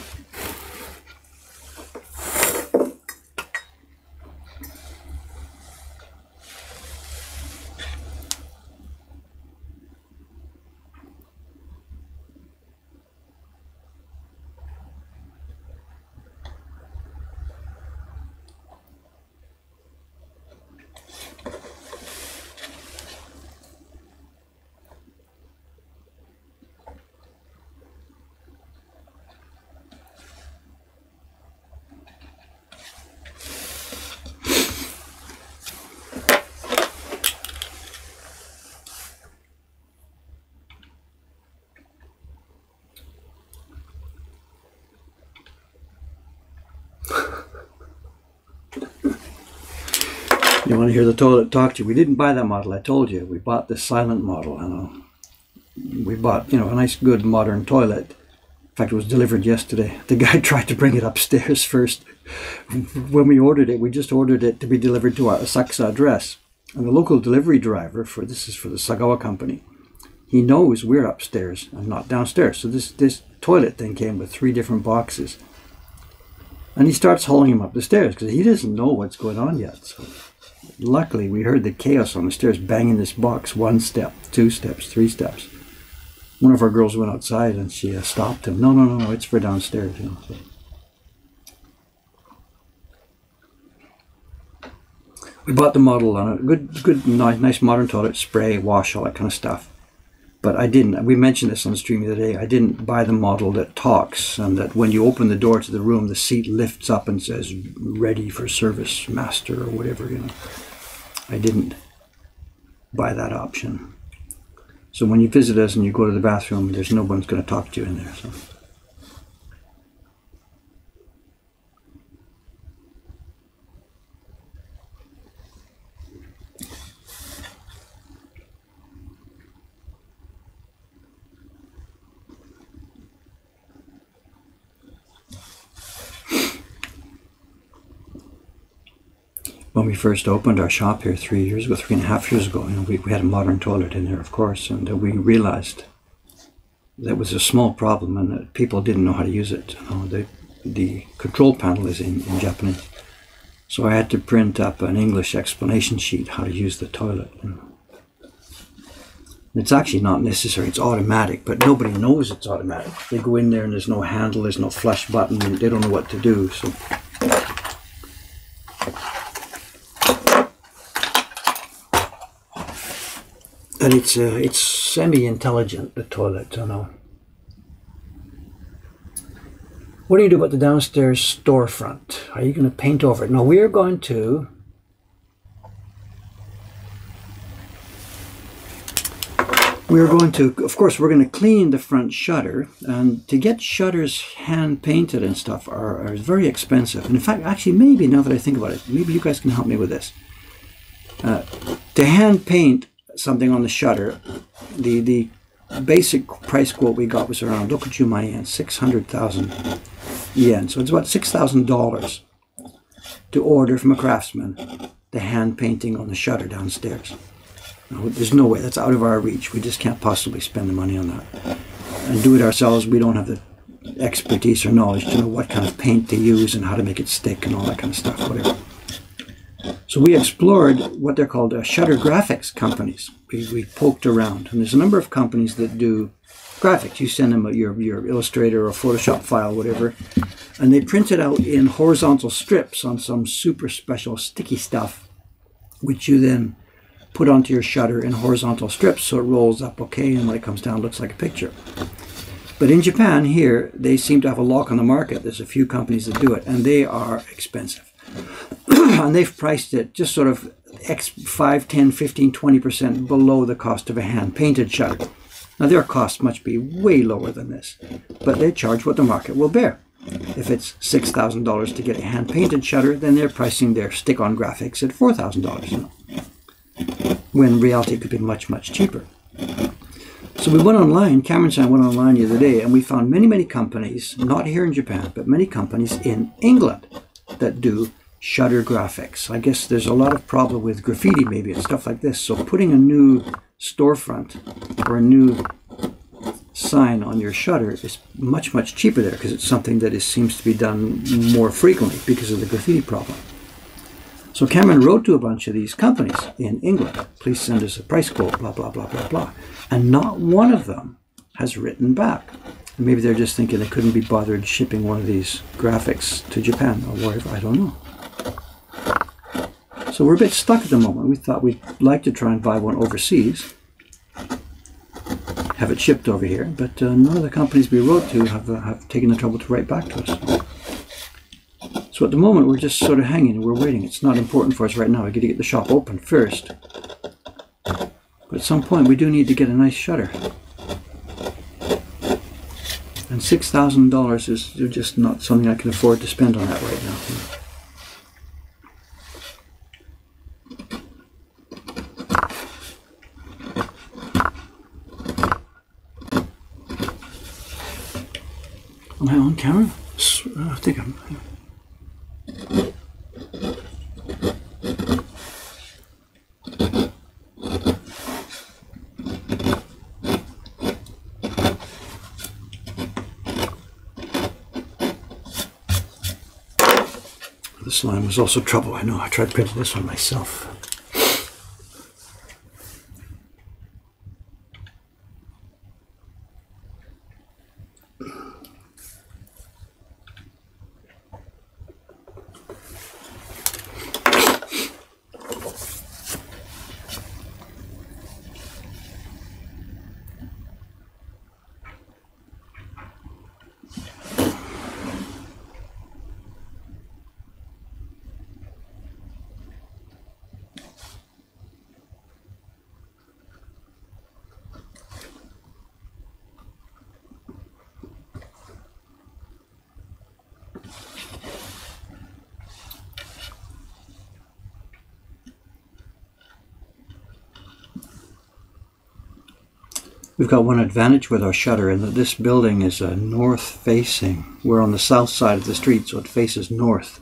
You want to hear the toilet talk to you? We didn't buy that model, I told you. We bought the silent model. I know. We bought, a nice, good, modern toilet. In fact, it was delivered yesterday. The guy tried to bring it upstairs first. When we ordered it, we just ordered it to be delivered to our Asakusa address. And the local delivery driver, this is for the Sagawa company, he knows we're upstairs and not downstairs. So this toilet thing came with 3 different boxes. And he starts hauling him up the stairs because he doesn't know what's going on yet. So luckily, we heard the chaos on the stairs banging this box 1 step, 2 steps, 3 steps. One of our girls went outside and she stopped him. No, it's for downstairs. So. We bought the model on a good, nice modern toilet, spray, wash, all that kind of stuff. But I didn't. We mentioned this on the stream the other day. I didn't buy the model that talks and that when you open the door to the room, the seat lifts up and says "Ready for service, master" or whatever. I didn't buy that option. So when you visit us and you go to the bathroom, there's no one's going to talk to you in there. So. When we first opened our shop here 3.5 years ago, we had a modern toilet in there, of course, and we realized that was a small problem and that people didn't know how to use it. The control panel is in Japanese, so I had to print up an English explanation sheet how to use the toilet. It's actually not necessary, it's automatic, but nobody knows it's automatic. They go in there and there's no handle, there's no flush button, and they don't know what to do. So. And it's semi-intelligent, the toilet, I know. What do you do about the downstairs storefront? Are you going to paint over it? No, we're going to... Of course, we're going to clean the front shutter. And to get shutters hand-painted and stuff are very expensive. And in fact, actually, maybe, now that I think about it, maybe you guys can help me with this. To hand-paint something on the shutter, the basic price quote we got was around, look at you my yen, 600,000 yen. So it's about $6,000 to order from a craftsman the hand painting on the shutter downstairs. Now, there's no way, that's out of our reach. We just can't possibly spend the money on that and do it ourselves. We don't have the expertise or knowledge to know what kind of paint to use and how to make it stick and all that kind of stuff, whatever. So we explored what they're called shutter graphics companies. We poked around, and there's a number of companies that do graphics. You send them your Illustrator or Photoshop file, whatever, and they print it out in horizontal strips on some super special sticky stuff, which you then put onto your shutter in horizontal strips so it rolls up okay, and when it comes down it looks like a picture. But in Japan here, they seem to have a lock on the market. There's a few companies that do it, and they are expensive. And they've priced it just sort of 5, 10, 15, 20% below the cost of a hand-painted shutter. Now their costs must be way lower than this, but they charge what the market will bear. If it's $6,000 to get a hand-painted shutter, then they're pricing their stick-on graphics at $4,000, when in reality it could be much, much cheaper. So we went online, Cameron and I went online the other day, and we found many, many companies, not here in Japan, but many companies in England that do shutter graphics. I guess there's a lot of problem with graffiti maybe and stuff like this. So putting a new storefront or a new sign on your shutter is much, much cheaper there because it's something that seems to be done more frequently because of the graffiti problem. So Cameron wrote to a bunch of these companies in England, please send us a price quote, blah, blah, blah, blah, blah. And not one of them has written back. And maybe they're just thinking they couldn't be bothered shipping one of these graphics to Japan or wherever, I don't know. So we're a bit stuck at the moment. We thought we'd like to try and buy one overseas, have it shipped over here, but none of the companies we wrote to have taken the trouble to write back to us. So at the moment we're just sort of hanging, we're waiting. It's not important for us right now. We got to get the shop open first. But at some point we do need to get a nice shutter. And $6,000 is just not something I can afford to spend on that right now. Am I on camera? I think I'm... This line was also trouble, I know. I tried printing this one myself. We've got one advantage with our shutter in that this building is north facing. We're on the south side of the street, so it faces north.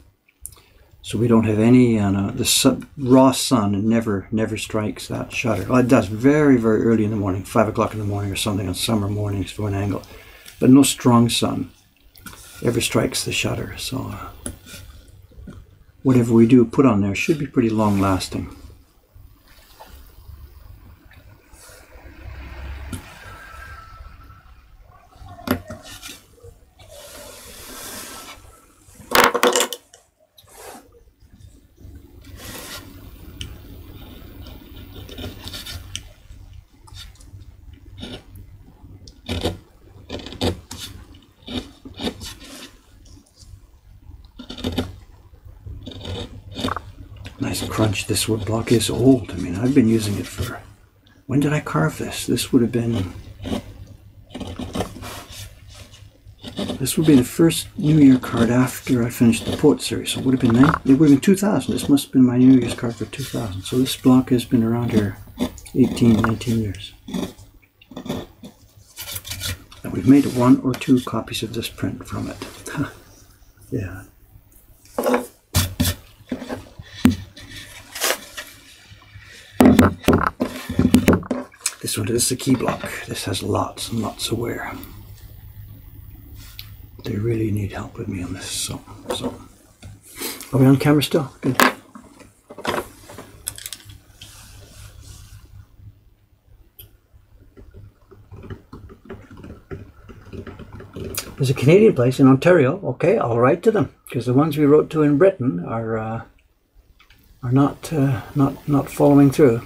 So we don't have any, the raw sun never strikes that shutter. Well, it does very, very early in the morning, 5 o'clock in the morning or something on summer mornings for an angle. But no strong sun ever strikes the shutter. So whatever we do put on there should be pretty long lasting. Nice crunch. This wood block is old. I mean, I've been using it for... When did I carve this? This would be the first New Year card after I finished the Poet series. So it would have been 2000. This must have been my New Year's card for 2000. So this block has been around here 18, 19 years. And we've made 1 or 2 copies of this print from it. Yeah. This one is the key block. This has lots and lots of wear. They really need help with me on this. So are we on camera still? Good. There's a Canadian place in Ontario. Okay, I'll write to them because the ones we wrote to in Britain are not following through.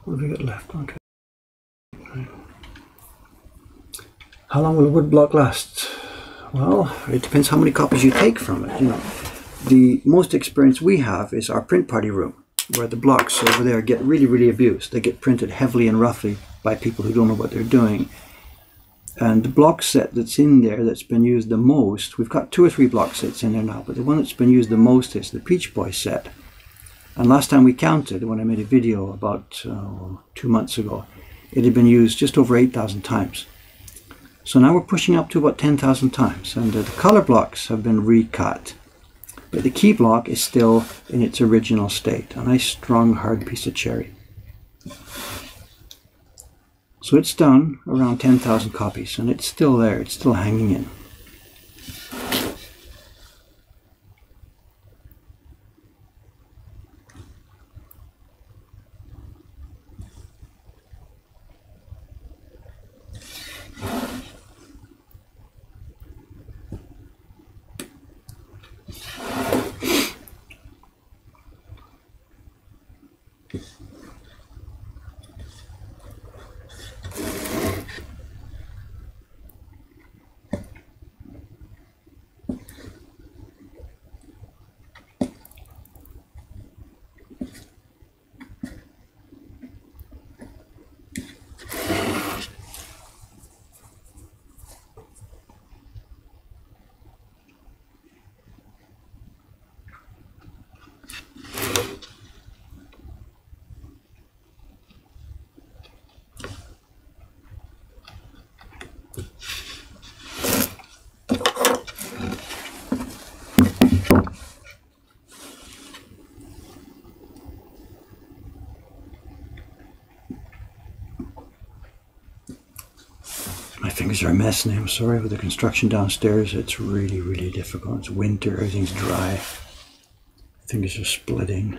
What have we got left? Okay. How long will a wood block last? Well, it depends how many copies you take from it. You know, the most experience we have is our print party room, where the blocks over there get really abused. They get printed heavily and roughly by people who don't know what they're doing. And the block set that's in there that's been used the most, we've got 2 or 3 block sets in there now, but the one that's been used the most is the Peach Boy set. And last time we counted, when I made a video about 2 months ago, it had been used just over 8,000 times. So now we're pushing up to about 10,000 times. And the color blocks have been recut. But the key block is still in its original state. A nice, strong, hard piece of cherry. So it's done around 10,000 copies. And it's still there. It's still hanging in. My fingers are a mess now. I'm sorry. With the construction downstairs, it's really difficult. It's winter, everything's dry. Fingers are splitting.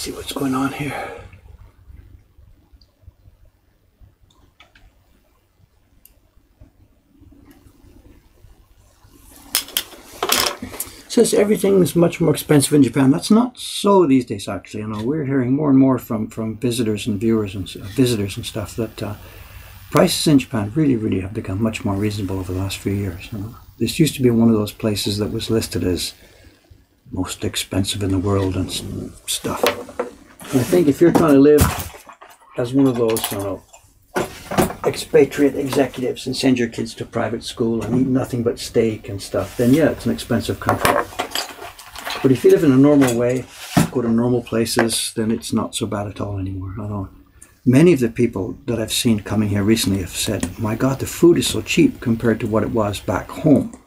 see what's going on here. Says everything is much more expensive in Japan. That's not so these days, actually. You know, we're hearing more and more from visitors and viewers and visitors and stuff that prices in Japan really have become much more reasonable over the last few years. You know, this used to be one of those places that was listed as most expensive in the world and stuff. And I think if you're trying to live as one of those, you know, expatriate executives and send your kids to private school and eat nothing but steak and stuff, then yeah, it's an expensive country. But if you live in a normal way, go to normal places, then it's not so bad at all anymore. I know many of the people that I've seen coming here recently have said, my God, the food is so cheap compared to what it was back home.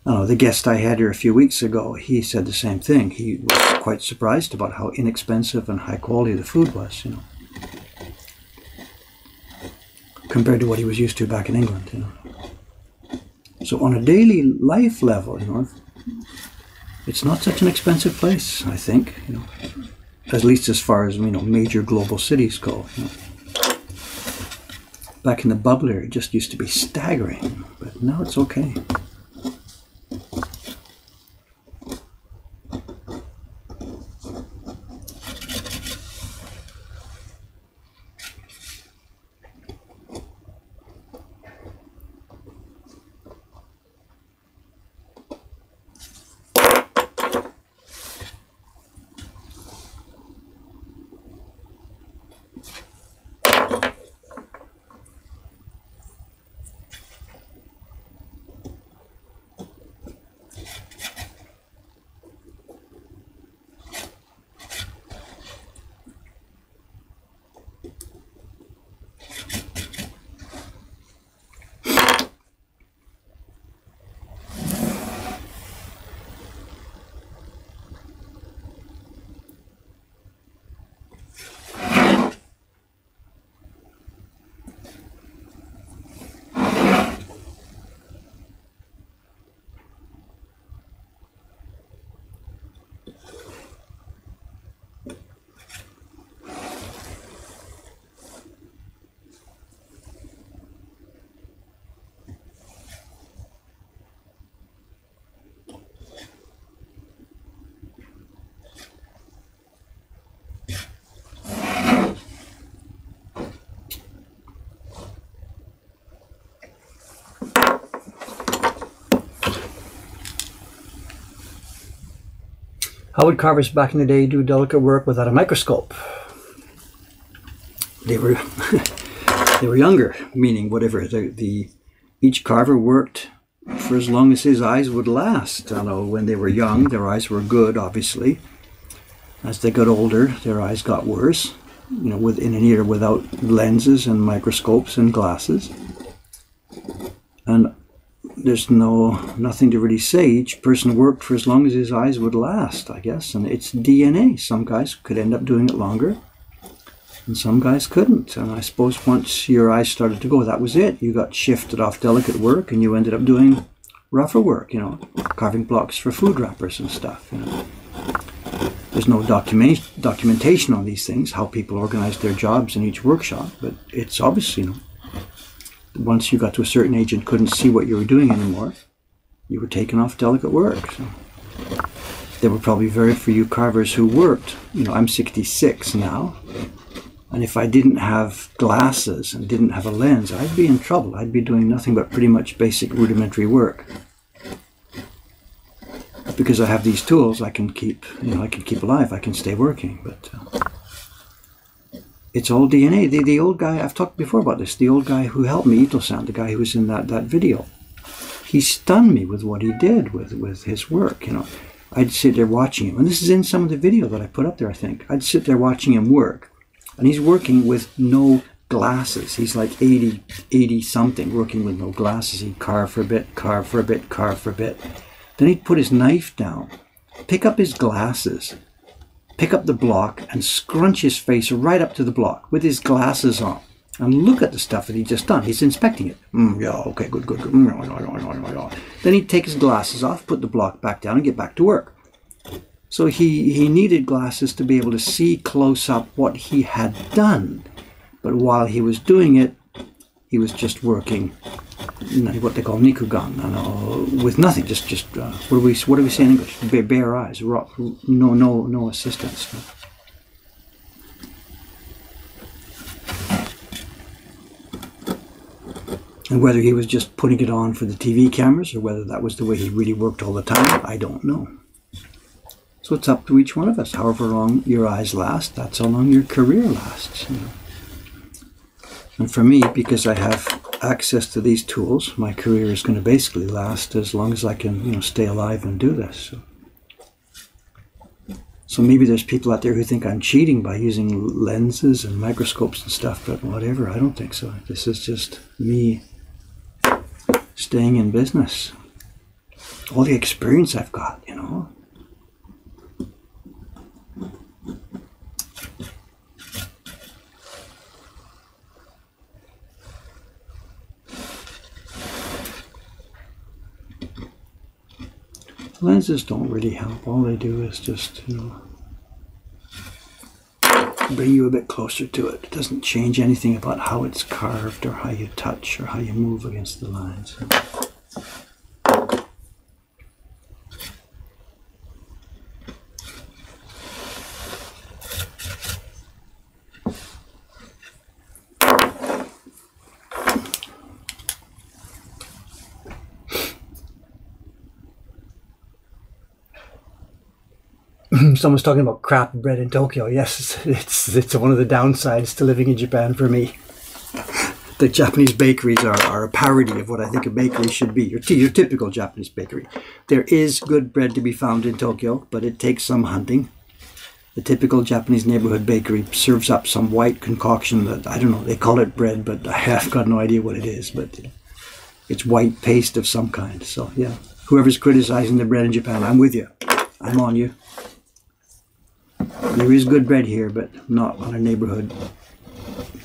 I know the guest I had here a few weeks ago, he said the same thing. He was quite surprised about how inexpensive and high quality the food was, you know, compared to what he was used to back in England, you know. So on a daily life level, you know, it's not such an expensive place, I think, you know, at least as far as, you know, major global cities go. You know. Back in the bubble era, it just used to be staggering, but now it's okay. How would carvers back in the day do delicate work without a microscope? They were they were younger, meaning whatever. Each carver worked for as long as his eyes would last. I know when they were young, their eyes were good, obviously. As they got older, their eyes got worse. You know, within an era without lenses and microscopes and glasses. And there's nothing to really say. Each person worked for as long as his eyes would last, I guess. And it's DNA. Some guys could end up doing it longer, and some guys couldn't. And I suppose once your eyes started to go, that was it. You got shifted off delicate work, and you ended up doing rougher work, you know, carving blocks for food wrappers and stuff, you know. There's no documentation on these things, how people organized their jobs in each workshop, but it's obviously, you know, once you got to a certain age and couldn't see what you were doing anymore, you were taken off delicate work. So there were probably very few carvers who worked. You know, I'm 66 now, and if I didn't have glasses and didn't have a lens, I'd be in trouble. I'd be doing nothing but pretty much basic rudimentary work. Because I have these tools, I can keep, you know, I can keep alive. I can stay working, but it's all DNA. The old guy, I've talked before about this, the old guy who helped me, Ito-san, the guy who was in that video, he stunned me with what he did with his work, you know. I'd sit there watching him, and this is in some of the video that I put up there, I think. I'd sit there watching him work, and he's working with no glasses. He's like 80 something, working with no glasses. He'd carve for a bit, carve for a bit, carve for a bit. Then he'd put his knife down, pick up his glasses, pick up the block and scrunch his face right up to the block with his glasses on and look at the stuff that he'd just done. He's inspecting it. Yeah, okay, good. Then he'd take his glasses off, put the block back down and get back to work. So he needed glasses to be able to see close up what he had done. But while he was doing it, he was just working what they call nikugan, with nothing, just what do we say in English? Bare eyes, no assistance. And whether he was just putting it on for the TV cameras or whether that was the way he really worked all the time, I don't know. So it's up to each one of us. However long your eyes last, that's how long your career lasts. You know. And for me, because I have access to these tools, my career is going to basically last as long as I can, stay alive and do this. So maybe there's people out there who think I'm cheating by using lenses and microscopes and stuff, but whatever, I don't think so. This is just me staying in business. All the experience I've got, Lenses don't really help. All they do is just, bring you a bit closer to it. It doesn't change anything about how it's carved or how you touch or how you move against the lines. Someone's talking about crap bread in Tokyo. Yes, it's one of the downsides to living in Japan for me. The Japanese bakeries are a parody of what I think a bakery should be. Your typical Japanese bakery. There is good bread to be found in Tokyo, but it takes some hunting. The typical Japanese neighborhood bakery serves up some white concoction that, I don't know, they call it bread, but I have got no idea what it is. But it's white paste of some kind. So, yeah, whoever's criticizing the bread in Japan, I'm with you. I'm on you. There is good bread here, but not on a neighborhood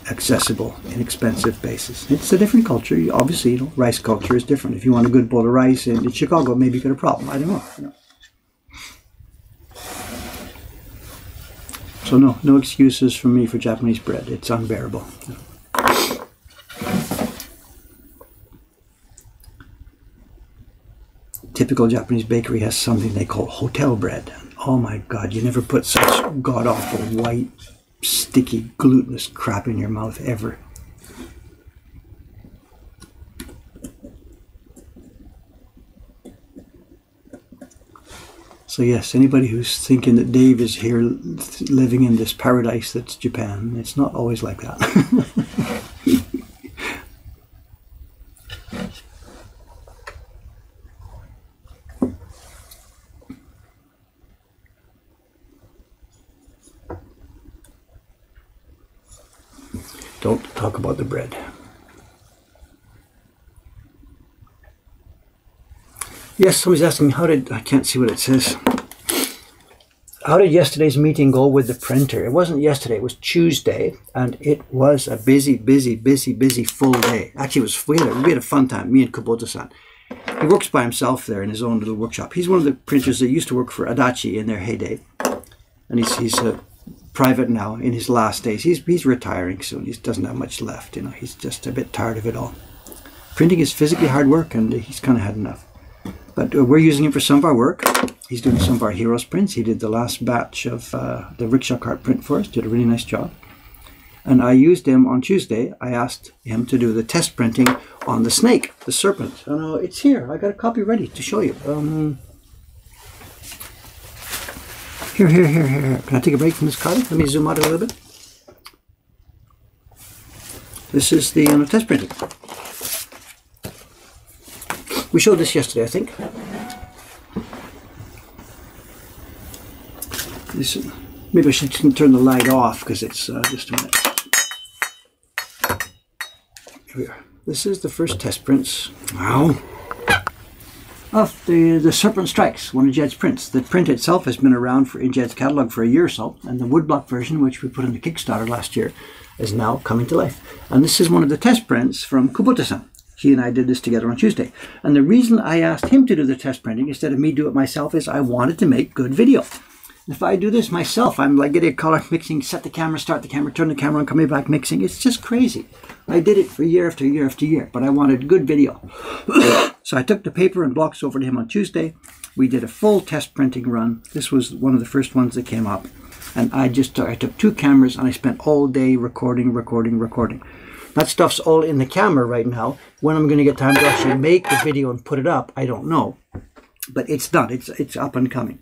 accessible, inexpensive basis. It's a different culture. Obviously, rice culture is different. If you want a good bowl of rice in Chicago, maybe you got a problem. I don't know. So no excuses from me for Japanese bread. It's unbearable. Typical Japanese bakery has something they call hotel bread. Oh my God, you never put such god-awful white, sticky, glutinous crap in your mouth ever. So yes, anybody who's thinking that Dave is here living in this paradise that's Japan, it's not always like that. Don't talk about the bread. Yes, somebody's asking, I can't see what it says. How did yesterday's meeting go with the printer? It wasn't yesterday, it was Tuesday, and it was a busy full day. Actually, we had a fun time, me and Kubota-san. He works by himself there in his own little workshop. He's one of the printers that used to work for Adachi in their heyday. And he's private now in his last days. He's retiring soon. He doesn't have much left. He's just a bit tired of it all. Printing is physically hard work, and he's kind of had enough. But we're using him for some of our work. He's doing some of our Heroes prints. He did the last batch of the rickshaw cart print for us. Did a really nice job. And I used him on Tuesday. I asked him to do the test printing on the snake, the serpent. And it's here. I got a copy ready to show you. Here. Can I take a break from this card? Let me zoom out a little bit. This is the test printing. We showed this yesterday, I think. Maybe I should turn the light off because it's just a minute. Here we are. This is the first test prints. Wow. Of the Serpent Strikes, one of Jed's prints. The print itself has been around in Jed's catalog for a year or so, and the woodblock version, which we put in the Kickstarter last year, is now coming to life. And this is one of the test prints from Kubota-san. He and I did this together on Tuesday. And the reason I asked him to do the test printing instead of me do it myself is I wanted to make good video. If I do this myself, I'm like getting a color mixing, set the camera, start the camera, turn the camera on, coming back mixing. It's just crazy. I did it for year after year after year, but I wanted good video. So I took the paper and blocks over to him on Tuesday. We did a full test printing run. This was one of the first ones that came up. And I took 2 cameras and I spent all day recording. That stuff's all in the camera right now. When I'm going to get time to actually make the video and put it up, I don't know. But it's done. It's up and coming.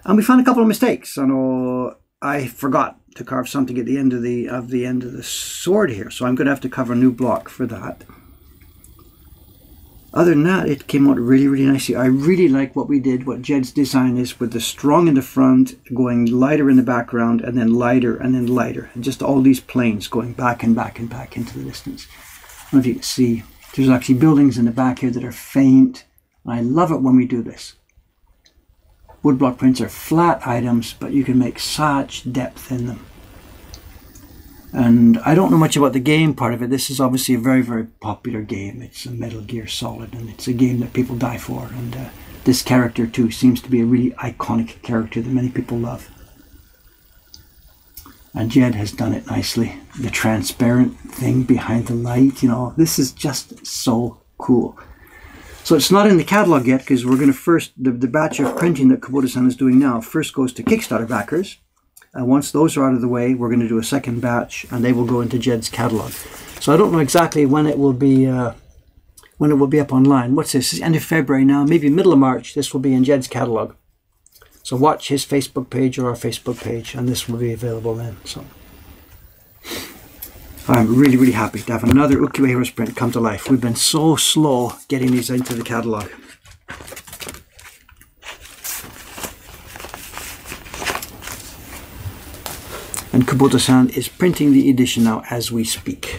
And we found a couple of mistakes. I forgot to carve something at the end of the sword here, so I'm going to have to cover a new block for that. Other than that, it came out really, really nicely. I really like what we did, what Jed's design is, with the strong in the front, going lighter in the background, and then lighter, and then lighter. And just all these planes going back and back and back into the distance. I don't know if you can see. There's actually buildings in the back here that are faint. I love it when we do this. Woodblock prints are flat items, but you can make such depth in them. And I don't know much about the game part of it. This is obviously a very, very popular game. It's a Metal Gear Solid, and it's a game that people die for. And this character, too, seems to be a really iconic character that many people love. And Jed has done it nicely. The transparent thing behind the light, you know, this is just so cool. So it's not in the catalog yet, because we're going to first, the batch of printing that Kubota-san is doing now first goes to Kickstarter backers. And once those are out of the way, we're going to do a second batch, and they will go into Jed's catalog. So I don't know exactly when it will be up online. What's this? It's end of February now, maybe middle of March. This will be in Jed's catalog. So watch his Facebook page or our Facebook page, and this will be available then. So I'm really, really happy to have another Ukiyo-e Heroes print come to life. We've been so slow getting these into the catalog. And Kubota-san is printing the edition now as we speak.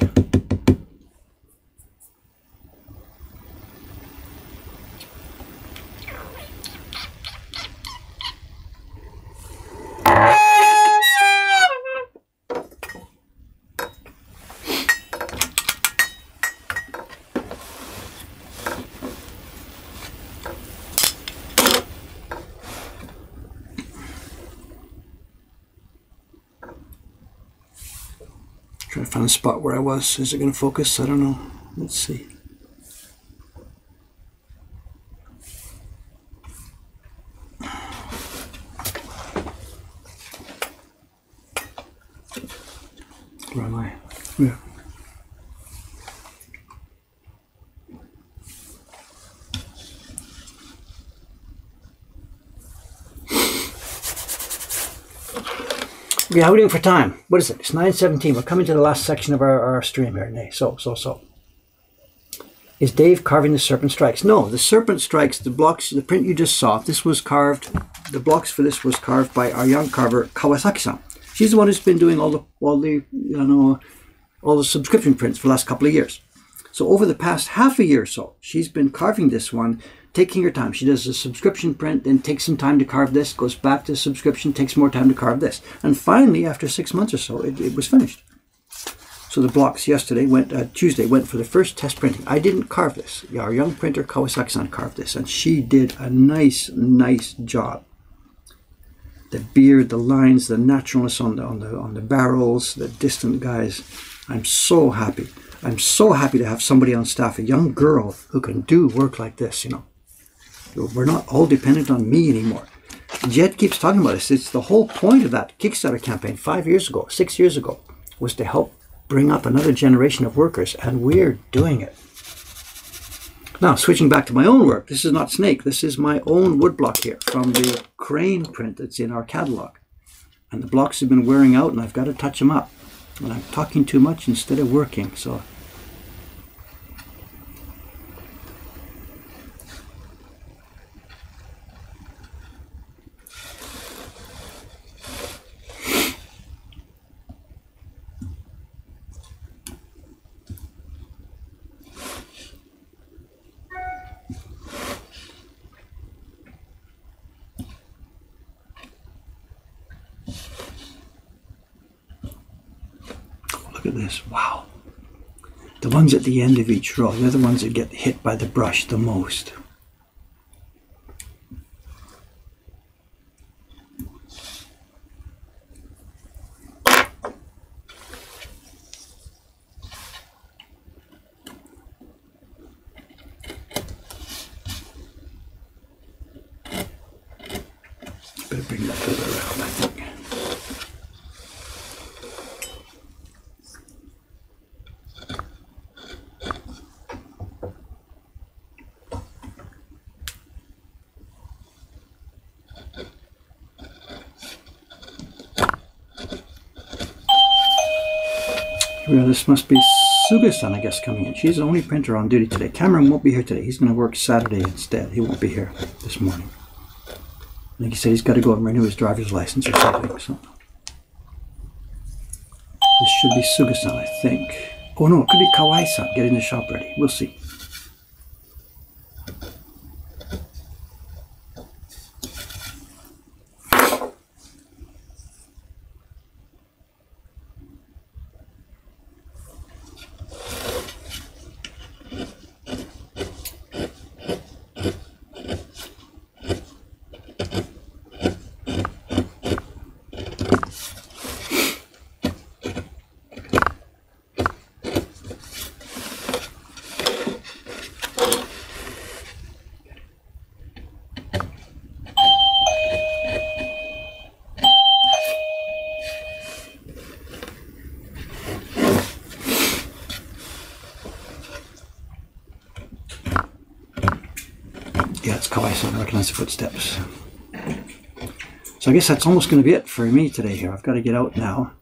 Trying to find a spot where I was. Is it going to focus? I don't know. Let's see. Where am I? Yeah. Yeah, how are we doing for time? What is it? It's 9:17. We're coming to the last section of our stream here. Nay, so. Is Dave carving the Serpent Strikes? No, the Serpent Strikes, the blocks, the print you just saw, this was carved, the blocks for this was carved by our young carver, Kawasaki-san. She's the one who's been doing all the subscription prints for the last couple of years. So over the past half a year or so, she's been carving this one, taking her time. She does a subscription print, then takes some time to carve this, goes back to subscription, takes more time to carve this. And finally, after 6 months or so, it was finished. So the blocks Tuesday went for the first test printing. I didn't carve this. Our young printer, Kawasaki-san, carved this, and she did a nice job. The beard, the lines, the naturalness on the barrels, the distant guys. I'm so happy. I'm so happy to have somebody on staff, a young girl, who can do work like this, you know. We're not all dependent on me anymore. Jed keeps talking about this. It's the whole point of that Kickstarter campaign 6 years ago, was to help bring up another generation of workers, and we're doing it. Now, switching back to my own work, this is not Snake. This is my own woodblock here from the crane print that's in our catalog. And the blocks have been wearing out, and I've got to touch them up. And I'm talking too much instead of working, so... Look at this, wow. The ones at the end of each row, they're the ones that get hit by the brush the most. better bring that bit around, I think. Well, this must be Suga-san, I guess, coming in. She's the only printer on duty today. Cameron won't be here today. He's going to work Saturday instead. He won't be here this morning. I think he said he's got to go and renew his driver's license or something. So this should be Suga-san, I think. Oh no, it could be Kawai-san getting the shop ready. We'll see. Yeah, it's Kawai-san. I recognize the footsteps. So I guess that's almost going to be it for me today here. I've got to get out now.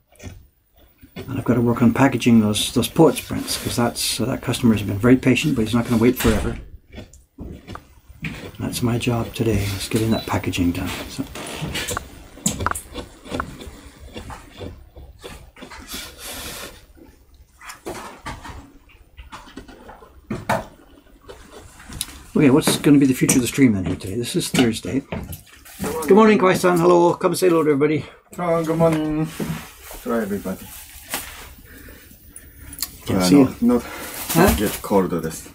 And I've got to work on packaging those poets prints, because that customer has been very patient, but he's not going to wait forever. That's my job today, is getting that packaging done. So. Okay, what's going to be the future of the stream then here today? This is Thursday. Good morning, Kawai-san. Hello. Come and say hello to everybody.
Oh, good morning to everybody.
Can't see you.
Not get cold this.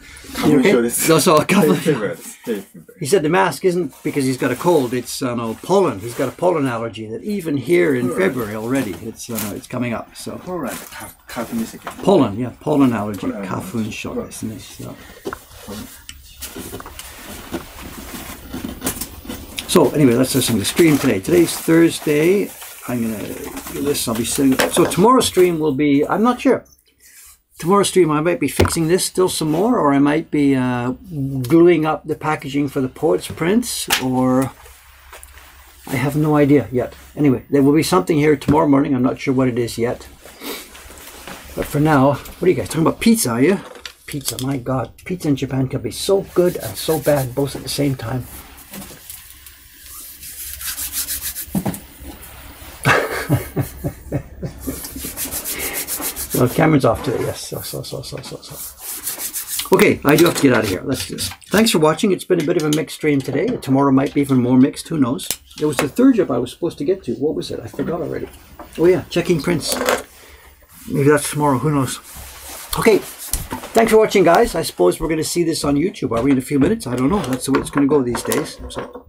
You okay? No, so
Fever.
he said the mask isn't because he's got a cold. It's pollen. He's got a pollen allergy that even here in February already, it's coming up. So pollen, yeah, pollen allergy, kafun shock, isn't it? So anyway, let's listen to the stream today. Today's Thursday. I'm gonna do this. I'll be sitting. So tomorrow's stream will be. I'm not sure. Tomorrow's stream, I might be fixing this still some more, or I might be gluing up the packaging for the poets prints, or I have no idea yet. Anyway, there will be something here tomorrow morning. I'm not sure what it is yet. But for now, what are you guys talking about? Pizza, are you? Pizza, my God. Pizza in Japan can be so good and so bad both at the same time. Well, Cameron's off today, yes. So. Okay, I do have to get out of here. Let's just. Thanks for watching. It's been a bit of a mixed stream today. Tomorrow might be even more mixed. Who knows? There was the third job I was supposed to get to. What was it? I forgot already. Oh yeah, checking prints. Maybe that's tomorrow. Who knows? Okay. Thanks for watching, guys. I suppose we're going to see this on YouTube. Are we in a few minutes? I don't know. That's the way it's going to go these days. So,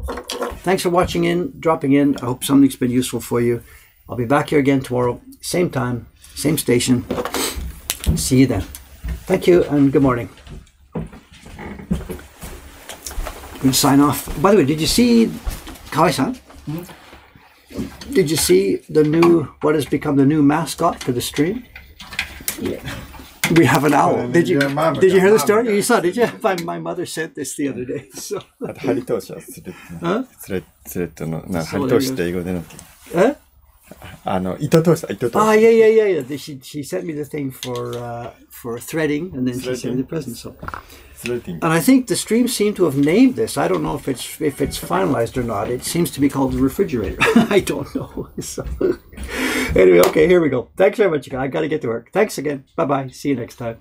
thanks for watching in, dropping in. I hope something's been useful for you. I'll be back here again tomorrow, same time, same station. See you then. Thank you and good morning. I'm going to sign off. By the way, did you see Kawai-san? Did you see the new, what has become the new mascot for the stream?
Yeah.
We have an owl. Did you hear the story? You saw, did you? My mother sent this the other day. So. Huh? Yeah. She sent me the thing for threading, and then she sent me the present. So, and I think the stream seemed to have named this. I don't know if it's finalized or not. It seems to be called the refrigerator. I don't know. So, anyway, okay, here we go. Thanks very much, guys. I got to get to work. Thanks again. Bye bye. See you next time.